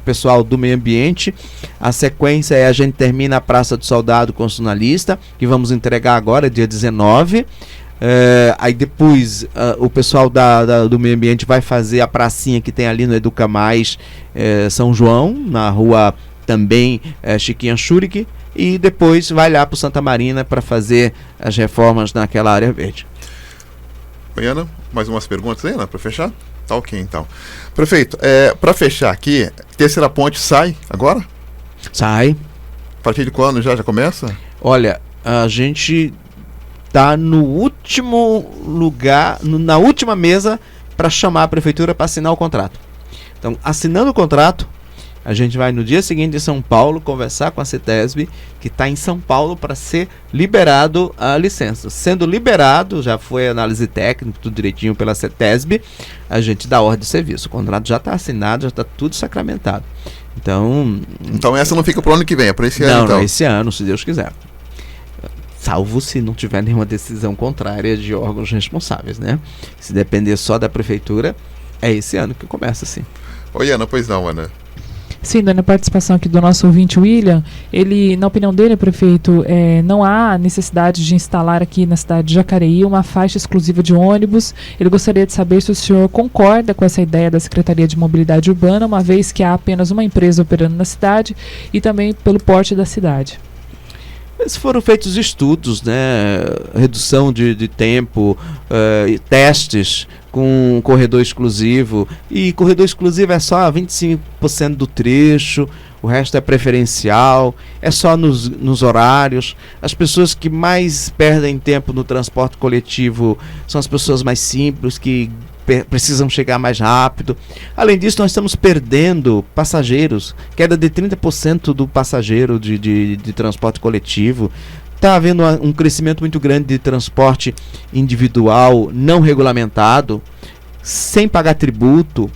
pessoal do meio ambiente. A sequência a gente termina a Praça do Soldado Constitucionalista, que vamos entregar agora, dia 19. Aí depois o pessoal do meio ambiente vai fazer a pracinha que tem ali no Educa Mais São João, na rua também Chiquinha Churique, e depois vai lá para o Santa Marina para fazer as reformas naquela área verde. Oi, Ana, mais umas perguntas aí, Ana, para fechar? Tá ok, então. Prefeito, para fechar aqui, Terceira Ponte sai agora? Sai. A partir de quando já começa? Olha, a gente tá no último lugar, na última mesa para chamar a prefeitura para assinar o contrato. Então, assinando o contrato, a gente vai no dia seguinte em São Paulo conversar com a CETESB, que está em São Paulo, para ser liberado a licença. Sendo liberado, já foi análise técnica, tudo direitinho pela CETESB, a gente dá ordem de serviço. O contrato já está assinado, já está tudo sacramentado. Então essa não fica para o ano que vem, é para esse ano então? Não, esse ano, se Deus quiser. Salvo se não tiver nenhuma decisão contrária de órgãos responsáveis, né? Se depender só da prefeitura, é esse ano que começa, sim. Oi, Ana, pois não, Ana. Sim, dando a participação aqui do nosso ouvinte William, ele, na opinião dele, prefeito, não há necessidade de instalar aqui na cidade de Jacareí uma faixa exclusiva de ônibus. Ele gostaria de saber se o senhor concorda com essa ideia da Secretaria de Mobilidade Urbana, uma vez que há apenas uma empresa operando na cidade e também pelo porte da cidade. Foram feitos estudos, né? Redução de tempo, testes com corredor exclusivo, e corredor exclusivo é só 25% do trecho, o resto é preferencial, é só nos horários. As pessoas que mais perdem tempo no transporte coletivo são as pessoas mais simples, que precisam chegar mais rápido. Além disso, nós estamos perdendo passageiros, queda de 30% do passageiro de transporte coletivo. Está havendo um crescimento muito grande de transporte individual não regulamentado, sem pagar tributo.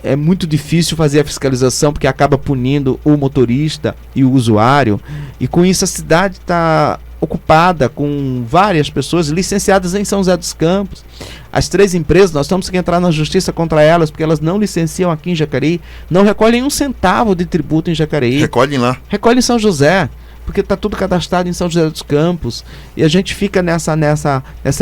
É muito difícil fazer a fiscalização, porque acaba punindo o motorista e o usuário, e com isso a cidade está ocupada com várias pessoas licenciadas em São José dos Campos. As 3 empresas, nós temos que entrar na justiça contra elas, porque elas não licenciam aqui em Jacareí, não recolhem um centavo de tributo em Jacareí. Recolhem lá. Recolhem em São José, porque está tudo cadastrado em São José dos Campos, e a gente fica nessa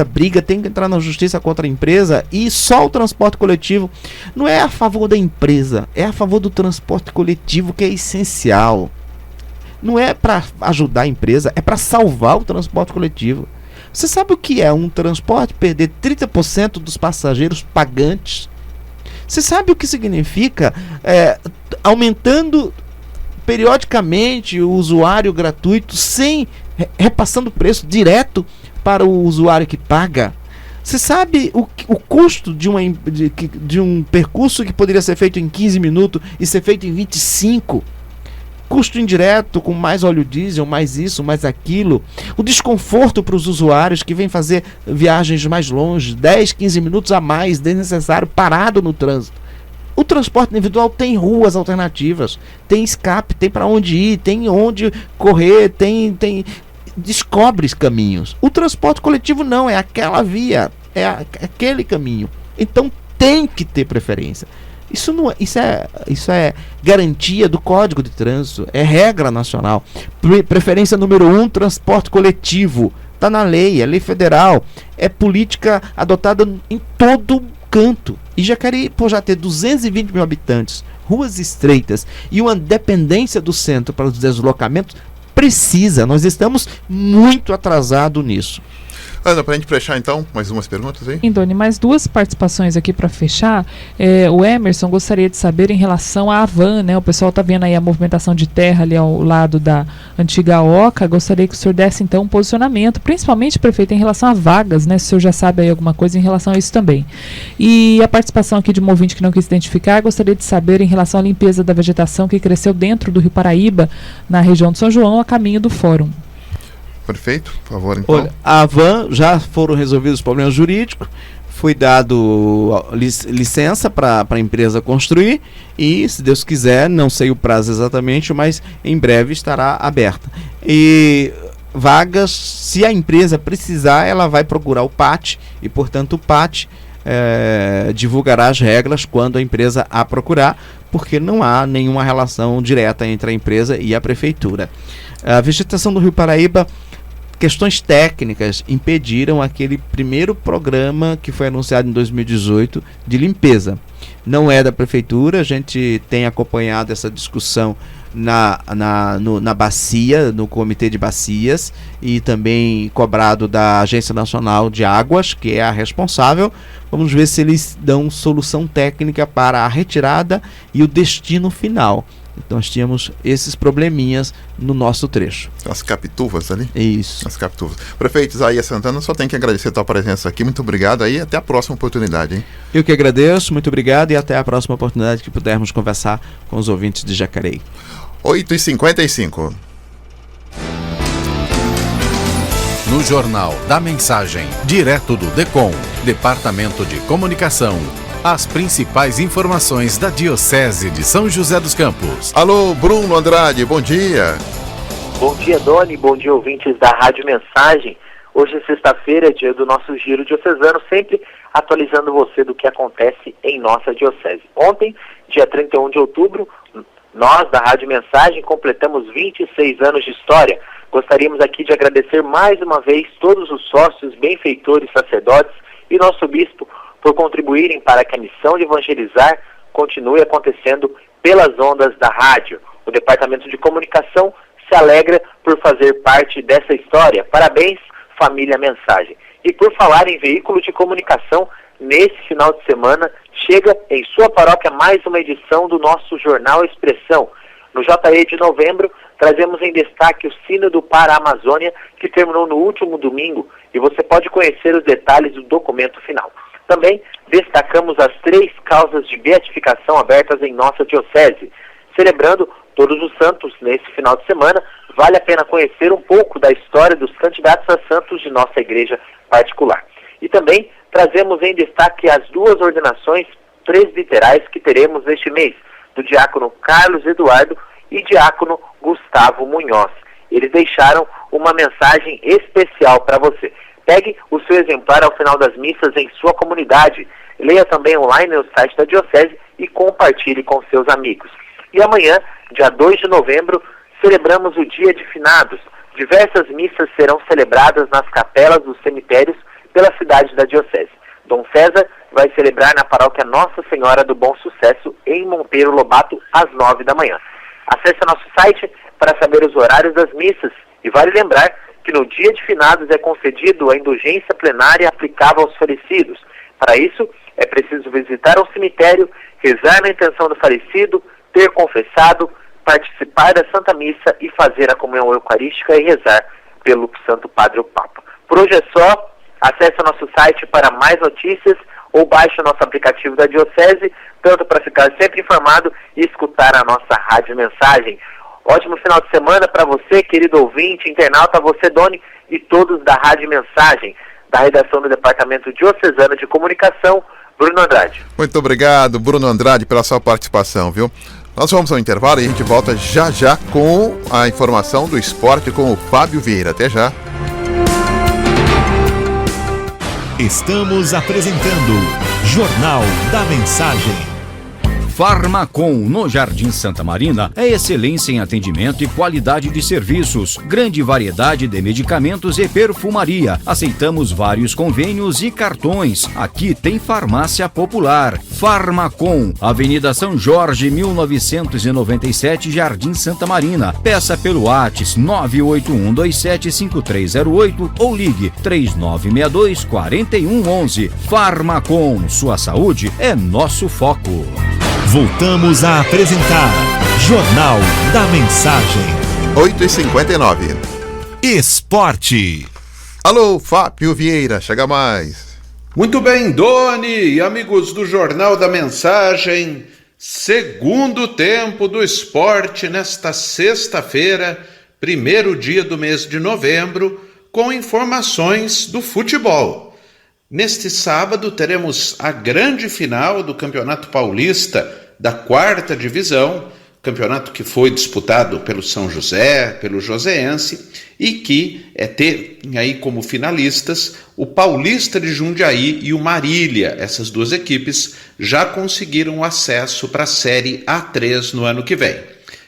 briga, tem que entrar na justiça contra a empresa. E só o transporte coletivo não é a favor da empresa, é a favor do transporte coletivo, que é essencial. Não é para ajudar a empresa, é para salvar o transporte coletivo. Você sabe o que é um transporte perder 30% dos passageiros pagantes? Você sabe o que significa aumentando periodicamente o usuário gratuito, sem repassando o preço direto para o usuário que paga? Você sabe o custo de um percurso que poderia ser feito em 15 minutos e ser feito em 25? Custo indireto, com mais óleo diesel, mais isso, mais aquilo. O desconforto para os usuários que vêm fazer viagens mais longe, 10, 15 minutos a mais, desnecessário, parado no trânsito. O transporte individual tem ruas alternativas, tem escape, tem para onde ir, tem onde correr, descobre caminhos. O transporte coletivo não, é aquela via, é aquele caminho. Então tem que ter preferência. Isso é garantia do Código de Trânsito, é regra nacional. Preferência número 1, transporte coletivo. Está na lei, é lei federal, é política adotada em todo canto. E Jacareí, por já ter 220 mil habitantes, ruas estreitas e uma dependência do centro para os deslocamentos, nós estamos muito atrasados nisso. Ana, para a gente fechar então, mais umas perguntas aí? Indone, mais 2 participações aqui para fechar. O Emerson gostaria de saber em relação à Havan, né? O pessoal está vendo aí a movimentação de terra ali ao lado da antiga Oca. Gostaria que o senhor desse então um posicionamento, principalmente, prefeito, em relação a vagas, né? Se o senhor já sabe aí alguma coisa em relação a isso também. E a participação aqui de um ouvinte que não quis identificar, gostaria de saber em relação à limpeza da vegetação que cresceu dentro do Rio Paraíba, na região de São João, a caminho do Fórum. Perfeito, por favor, então. Olha, a Havan já foram resolvidos os problemas jurídicos, foi dado licença para a empresa construir e, se Deus quiser, não sei o prazo exatamente, mas em breve estará aberta. E vagas, se a empresa precisar, ela vai procurar o PAT e, portanto, o PAT divulgará as regras quando a empresa a procurar, porque não há nenhuma relação direta entre a empresa e a prefeitura. A vegetação do Rio Paraíba, questões técnicas impediram aquele primeiro programa que foi anunciado em 2018 de limpeza. Não é da prefeitura, a gente tem acompanhado essa discussão na bacia, no comitê de bacias, e também cobrado da Agência Nacional de Águas, que é a responsável. Vamos ver se eles dão solução técnica para a retirada e o destino final. Então nós tínhamos esses probleminhas no nosso trecho. As capituvas ali? Isso. As capituvas. Prefeito Isaías Santana, só tem que agradecer a tua presença aqui. Muito obrigado aí. Até a próxima oportunidade, hein? Eu que agradeço, muito obrigado e até a próxima oportunidade que pudermos conversar com os ouvintes de Jacareí. 8h55. No Jornal da Mensagem, direto do DECOM, Departamento de Comunicação, as principais informações da Diocese de São José dos Campos. Alô, Bruno Andrade, bom dia. Bom dia, Doni, bom dia, ouvintes da Rádio Mensagem. Hoje é sexta-feira, dia do nosso Giro Diocesano, sempre atualizando você do que acontece em nossa Diocese. Ontem, dia 31 de outubro, nós da Rádio Mensagem completamos 26 anos de história. Gostaríamos aqui de agradecer mais uma vez todos os sócios, benfeitores, sacerdotes e nosso bispo por contribuírem para que a missão de evangelizar continue acontecendo pelas ondas da rádio. O Departamento de Comunicação se alegra por fazer parte dessa história. Parabéns, família Mensagem. E por falar em veículo de comunicação, nesse final de semana chega em sua paróquia mais uma edição do nosso Jornal Expressão. No JE de novembro, trazemos em destaque o Sínodo para a Amazônia, que terminou no último domingo, e você pode conhecer os detalhes do documento final. Também destacamos as 3 causas de beatificação abertas em nossa diocese. Celebrando todos os santos nesse final de semana, vale a pena conhecer um pouco da história dos candidatos a santos de nossa igreja particular. E também trazemos em destaque as 2 ordenações presbiterais que teremos neste mês, do diácono Carlos Eduardo e diácono Gustavo Munhoz. Eles deixaram uma mensagem especial para você. Pegue o seu exemplar ao final das missas em sua comunidade. Leia também online no site da Diocese e compartilhe com seus amigos. E amanhã, dia 2 de novembro, celebramos o Dia de Finados. Diversas missas serão celebradas nas capelas dos cemitérios pela cidade da Diocese. Dom César vai celebrar na paróquia Nossa Senhora do Bom Sucesso, em Monteiro Lobato, às 9 da manhã. Acesse nosso site para saber os horários das missas. E vale lembrar que no dia de finados é concedido a indulgência plenária aplicável aos falecidos. Para isso, é preciso visitar um cemitério, rezar na intenção do falecido, ter confessado, participar da Santa Missa e fazer a comunhão eucarística e rezar pelo Santo Padre o Papa. Por hoje é só. Acesse o nosso site para mais notícias ou baixe o nosso aplicativo da Diocese, tanto para ficar sempre informado e escutar a nossa Rádio Mensagem. Ótimo final de semana para você, querido ouvinte, internauta, você, Doni, e todos da Rádio Mensagem, da redação do Departamento Diocesano de Comunicação, Bruno Andrade. Muito obrigado, Bruno Andrade, pela sua participação, viu? Nós vamos ao intervalo e a gente volta já já com a informação do esporte com o Fábio Vieira. Até já. Estamos apresentando Jornal da Mensagem. Farmacom, no Jardim Santa Marina, é excelência em atendimento e qualidade de serviços. Grande variedade de medicamentos e perfumaria. Aceitamos vários convênios e cartões. Aqui tem farmácia popular. Farmacom, Avenida São Jorge, 1997, Jardim Santa Marina. Peça pelo WhatsApp 981275308 ou ligue 3962-4111. Farmacom, sua saúde é nosso foco. Voltamos a apresentar Jornal da Mensagem. 8h59. Esporte. Alô, Fábio Vieira, chega mais. Muito bem, Doni e amigos do Jornal da Mensagem. Segundo tempo do esporte nesta sexta-feira, primeiro dia do mês de novembro, com informações do futebol. Neste sábado teremos a grande final do Campeonato Paulista da 4ª Divisão, campeonato que foi disputado pelo São José, pelo Joseense, e que tem aí como finalistas o Paulista de Jundiaí e o Marília. Essas duas equipes já conseguiram acesso para a Série A3 no ano que vem.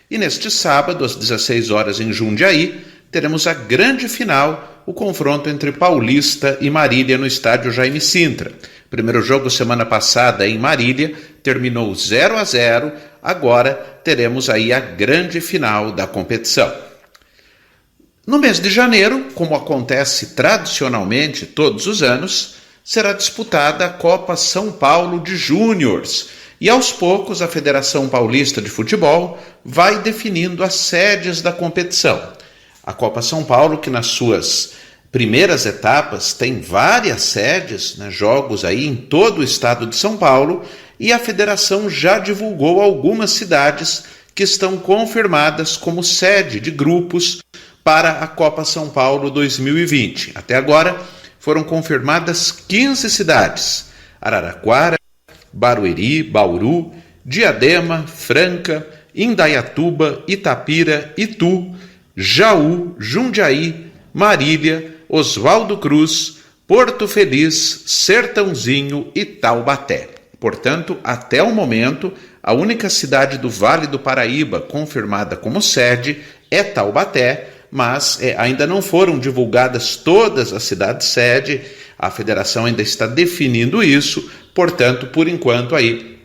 E neste sábado, às 16 horas em Jundiaí, teremos a grande final, o confronto entre Paulista e Marília no estádio Jaime Sintra. Primeiro jogo semana passada em Marília terminou 0-0, agora teremos aí a grande final da competição. No mês de janeiro, como acontece tradicionalmente todos os anos, será disputada a Copa São Paulo de Júniors. E aos poucos a Federação Paulista de Futebol vai definindo as sedes da competição. A Copa São Paulo, que nas suas primeiras etapas tem várias sedes, jogos aí em todo o estado de São Paulo, e a federação já divulgou algumas cidades que estão confirmadas como sede de grupos para a Copa São Paulo 2020. Até agora foram confirmadas 15 cidades: Araraquara, Barueri, Bauru, Diadema, Franca, Indaiatuba, Itapira, Itu, Jaú, Jundiaí, Marília, Oswaldo Cruz, Porto Feliz, Sertãozinho e Taubaté. Portanto, até o momento, a única cidade do Vale do Paraíba confirmada como sede é Taubaté, mas ainda não foram divulgadas todas as cidades sede. A federação ainda está definindo isso, portanto, por enquanto aí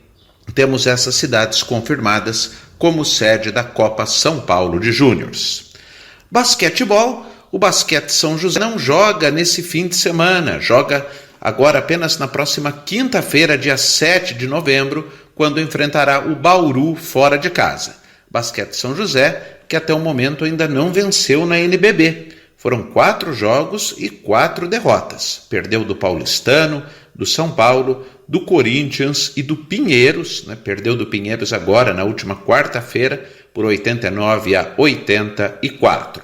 temos essas cidades confirmadas como sede da Copa São Paulo de Júniors. Basquetebol. O Basquete São José não joga nesse fim de semana, joga agora apenas na próxima quinta-feira, dia 7 de novembro, quando enfrentará o Bauru fora de casa. Basquete São José, que até o momento ainda não venceu na NBB. Foram 4 jogos e 4 derrotas. Perdeu do Paulistano, do São Paulo, do Corinthians e do Pinheiros. Perdeu do Pinheiros agora na última quarta-feira por 89-84.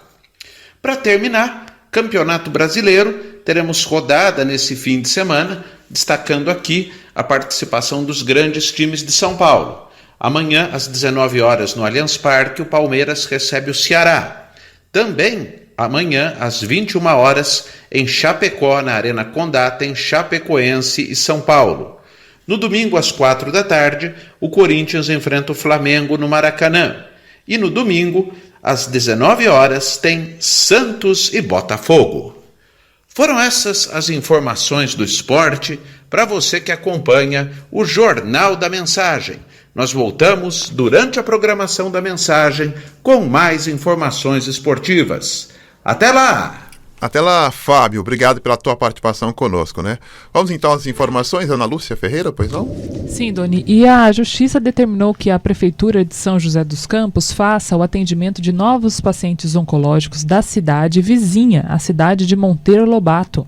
Para terminar, Campeonato Brasileiro, teremos rodada nesse fim de semana, destacando aqui a participação dos grandes times de São Paulo. Amanhã, às 19 horas, no Allianz Parque, o Palmeiras recebe o Ceará. Também, amanhã, às 21 horas, em Chapecó, na Arena Condá, tem Chapecoense e São Paulo. No domingo, às 4 da tarde, o Corinthians enfrenta o Flamengo no Maracanã. E no domingo, às 19 horas, tem Santos e Botafogo. Foram essas as informações do esporte para você que acompanha o Jornal da Mensagem. Nós voltamos durante a programação da Mensagem com mais informações esportivas. Até lá! Até lá, Fábio. Obrigado pela tua participação conosco, Vamos então às informações, Ana Lúcia Ferreira, pois não? Sim, Doni. E a Justiça determinou que a Prefeitura de São José dos Campos faça o atendimento de novos pacientes oncológicos da cidade vizinha, a cidade de Monteiro Lobato.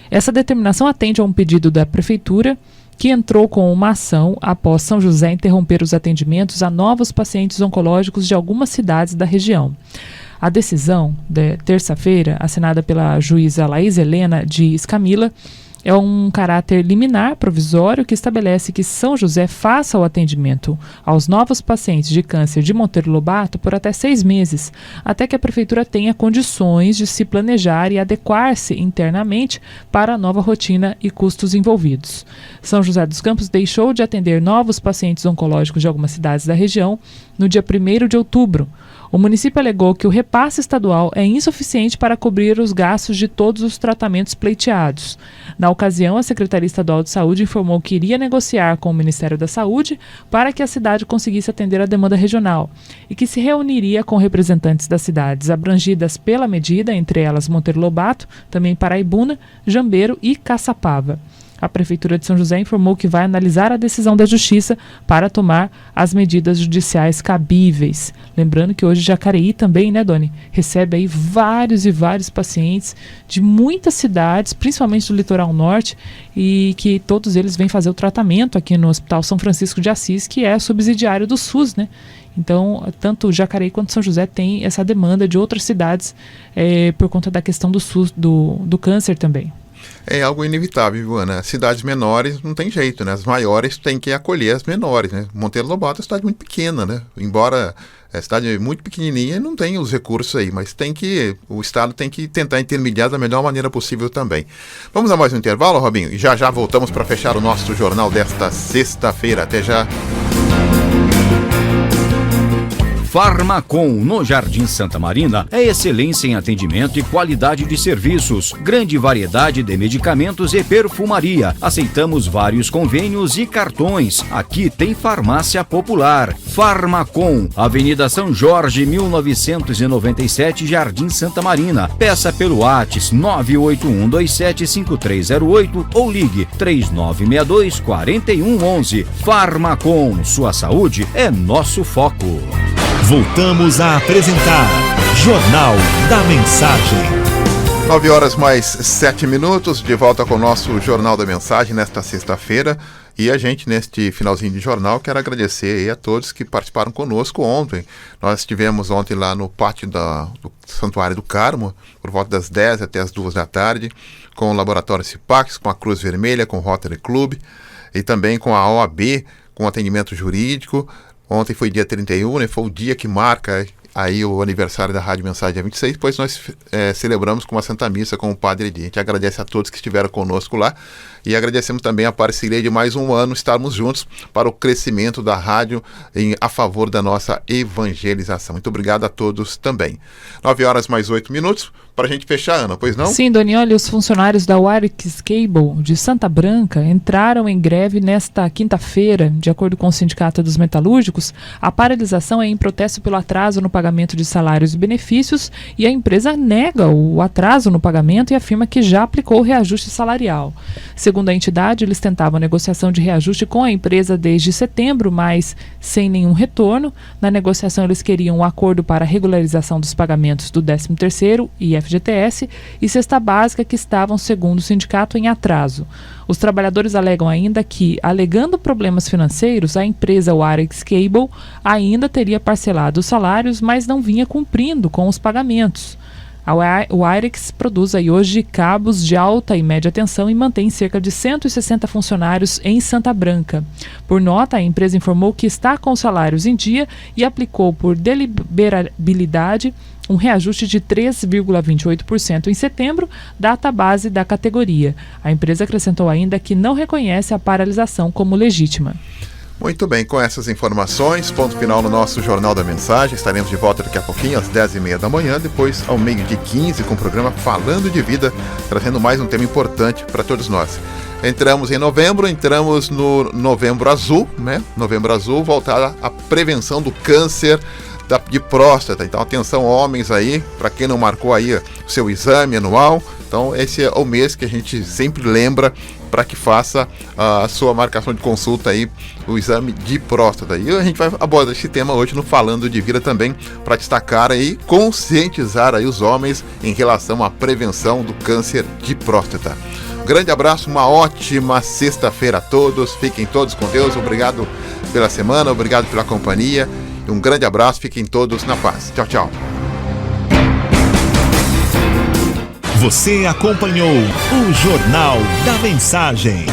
Essa determinação atende a um pedido da Prefeitura, que entrou com uma ação após São José interromper os atendimentos a novos pacientes oncológicos de algumas cidades da região. A decisão, de terça-feira, assinada pela juíza Laís Helena de Escamila, é um caráter liminar provisório que estabelece que São José faça o atendimento aos novos pacientes de câncer de Monteiro Lobato por até 6 meses, até que a Prefeitura tenha condições de se planejar e adequar-se internamente para a nova rotina e custos envolvidos. São José dos Campos deixou de atender novos pacientes oncológicos de algumas cidades da região no dia 1º de outubro. O município alegou que o repasse estadual é insuficiente para cobrir os gastos de todos os tratamentos pleiteados. Na ocasião, a Secretaria Estadual de Saúde informou que iria negociar com o Ministério da Saúde para que a cidade conseguisse atender a demanda regional e que se reuniria com representantes das cidades abrangidas pela medida, entre elas Monteiro Lobato, também Paraibuna, Jambeiro e Caçapava. A Prefeitura de São José informou que vai analisar a decisão da Justiça para tomar as medidas judiciais cabíveis. Lembrando que hoje Jacareí também, né, Doni, recebe aí vários e vários pacientes de muitas cidades, principalmente do litoral norte, e que todos eles vêm fazer o tratamento aqui no Hospital São Francisco de Assis, que é subsidiário do SUS, né? Então, tanto Jacareí quanto São José tem essa demanda de outras cidades por conta da questão do SUS, do câncer também. É algo inevitável, Ana. Cidades menores não tem jeito, né? As maiores têm que acolher as menores, né? Monteiro Lobato é uma cidade muito pequena, né? Embora a cidade é muito pequenininha, não tem os recursos aí, mas o Estado tem que tentar intermediar da melhor maneira possível também. Vamos a mais um intervalo, Robinho? E já voltamos para fechar o nosso jornal desta sexta-feira. Até já. Farmacom, no Jardim Santa Marina, é excelência em atendimento e qualidade de serviços. Grande variedade de medicamentos e perfumaria. Aceitamos vários convênios e cartões. Aqui tem farmácia popular. Farmacom, Avenida São Jorge, 1997, Jardim Santa Marina. Peça pelo WhatsApp 981275308 ou ligue 3962-4111. Farmacom, sua saúde é nosso foco. Voltamos a apresentar Jornal da Mensagem. 9h mais 7, de volta com o nosso Jornal da Mensagem nesta sexta-feira. E a gente, neste finalzinho de jornal, quero agradecer aí a todos que participaram conosco ontem. Nós estivemos ontem lá no pátio do Santuário do Carmo, por volta das 10 até as 2 da tarde, com o Laboratório Cipax, com a Cruz Vermelha, com o Rotary Club e também com a OAB, com atendimento jurídico. Ontem foi dia 31, né? Foi o dia que marca aí o aniversário da Rádio Mensagem, dia 26, depois nós celebramos com uma Santa Missa com o Padre Edi. A gente agradece a todos que estiveram conosco lá e agradecemos também a parceria de mais um ano estarmos juntos para o crescimento da rádio a favor da nossa evangelização. Muito obrigado a todos também. 9h mais 8, para a gente fechar, Ana, pois não? Sim, Doni, olha, os funcionários da Wirex Cable de Santa Branca entraram em greve nesta quinta-feira. De acordo com o Sindicato dos Metalúrgicos, a paralisação é em protesto pelo atraso no pagamento de salários e benefícios, e a empresa nega o atraso no pagamento e afirma que já aplicou o reajuste salarial. Segundo a entidade, eles tentavam negociação de reajuste com a empresa desde setembro, mas sem nenhum retorno. Na negociação, eles queriam um acordo para a regularização dos pagamentos do 13º e FGTS e cesta básica que estavam, segundo o sindicato, em atraso. Os trabalhadores alegam ainda que, alegando problemas financeiros, a empresa Wirex Cable ainda teria parcelado os salários, mas não vinha cumprindo com os pagamentos. A Wirex produz aí hoje cabos de alta e média tensão e mantém cerca de 160 funcionários em Santa Branca. Por nota, a empresa informou que está com salários em dia e aplicou por deliberabilidade um reajuste de 3,28% em setembro, data base da categoria. A empresa acrescentou ainda que não reconhece a paralisação como legítima. Muito bem, com essas informações, ponto final no nosso Jornal da Mensagem. Estaremos de volta daqui a pouquinho, às 10h30 da manhã, depois ao 12h15, com o programa Falando de Vida, trazendo mais um tema importante para todos nós. Entramos em novembro, entramos no Novembro Azul, né? Novembro Azul, voltado à prevenção do câncer de próstata. Então, atenção, homens aí, para quem não marcou aí o seu exame anual, então esse é o mês que a gente sempre lembra para que faça a sua marcação de consulta aí, o exame de próstata. E a gente vai abordar esse tema hoje no Falando de Vida também, para destacar aí, conscientizar aí os homens em relação à prevenção do câncer de próstata. Um grande abraço, uma ótima sexta-feira a todos, fiquem todos com Deus, obrigado pela semana, obrigado pela companhia. Um grande abraço, fiquem todos na paz. Tchau, tchau. Você acompanhou o Jornal da Mensagem.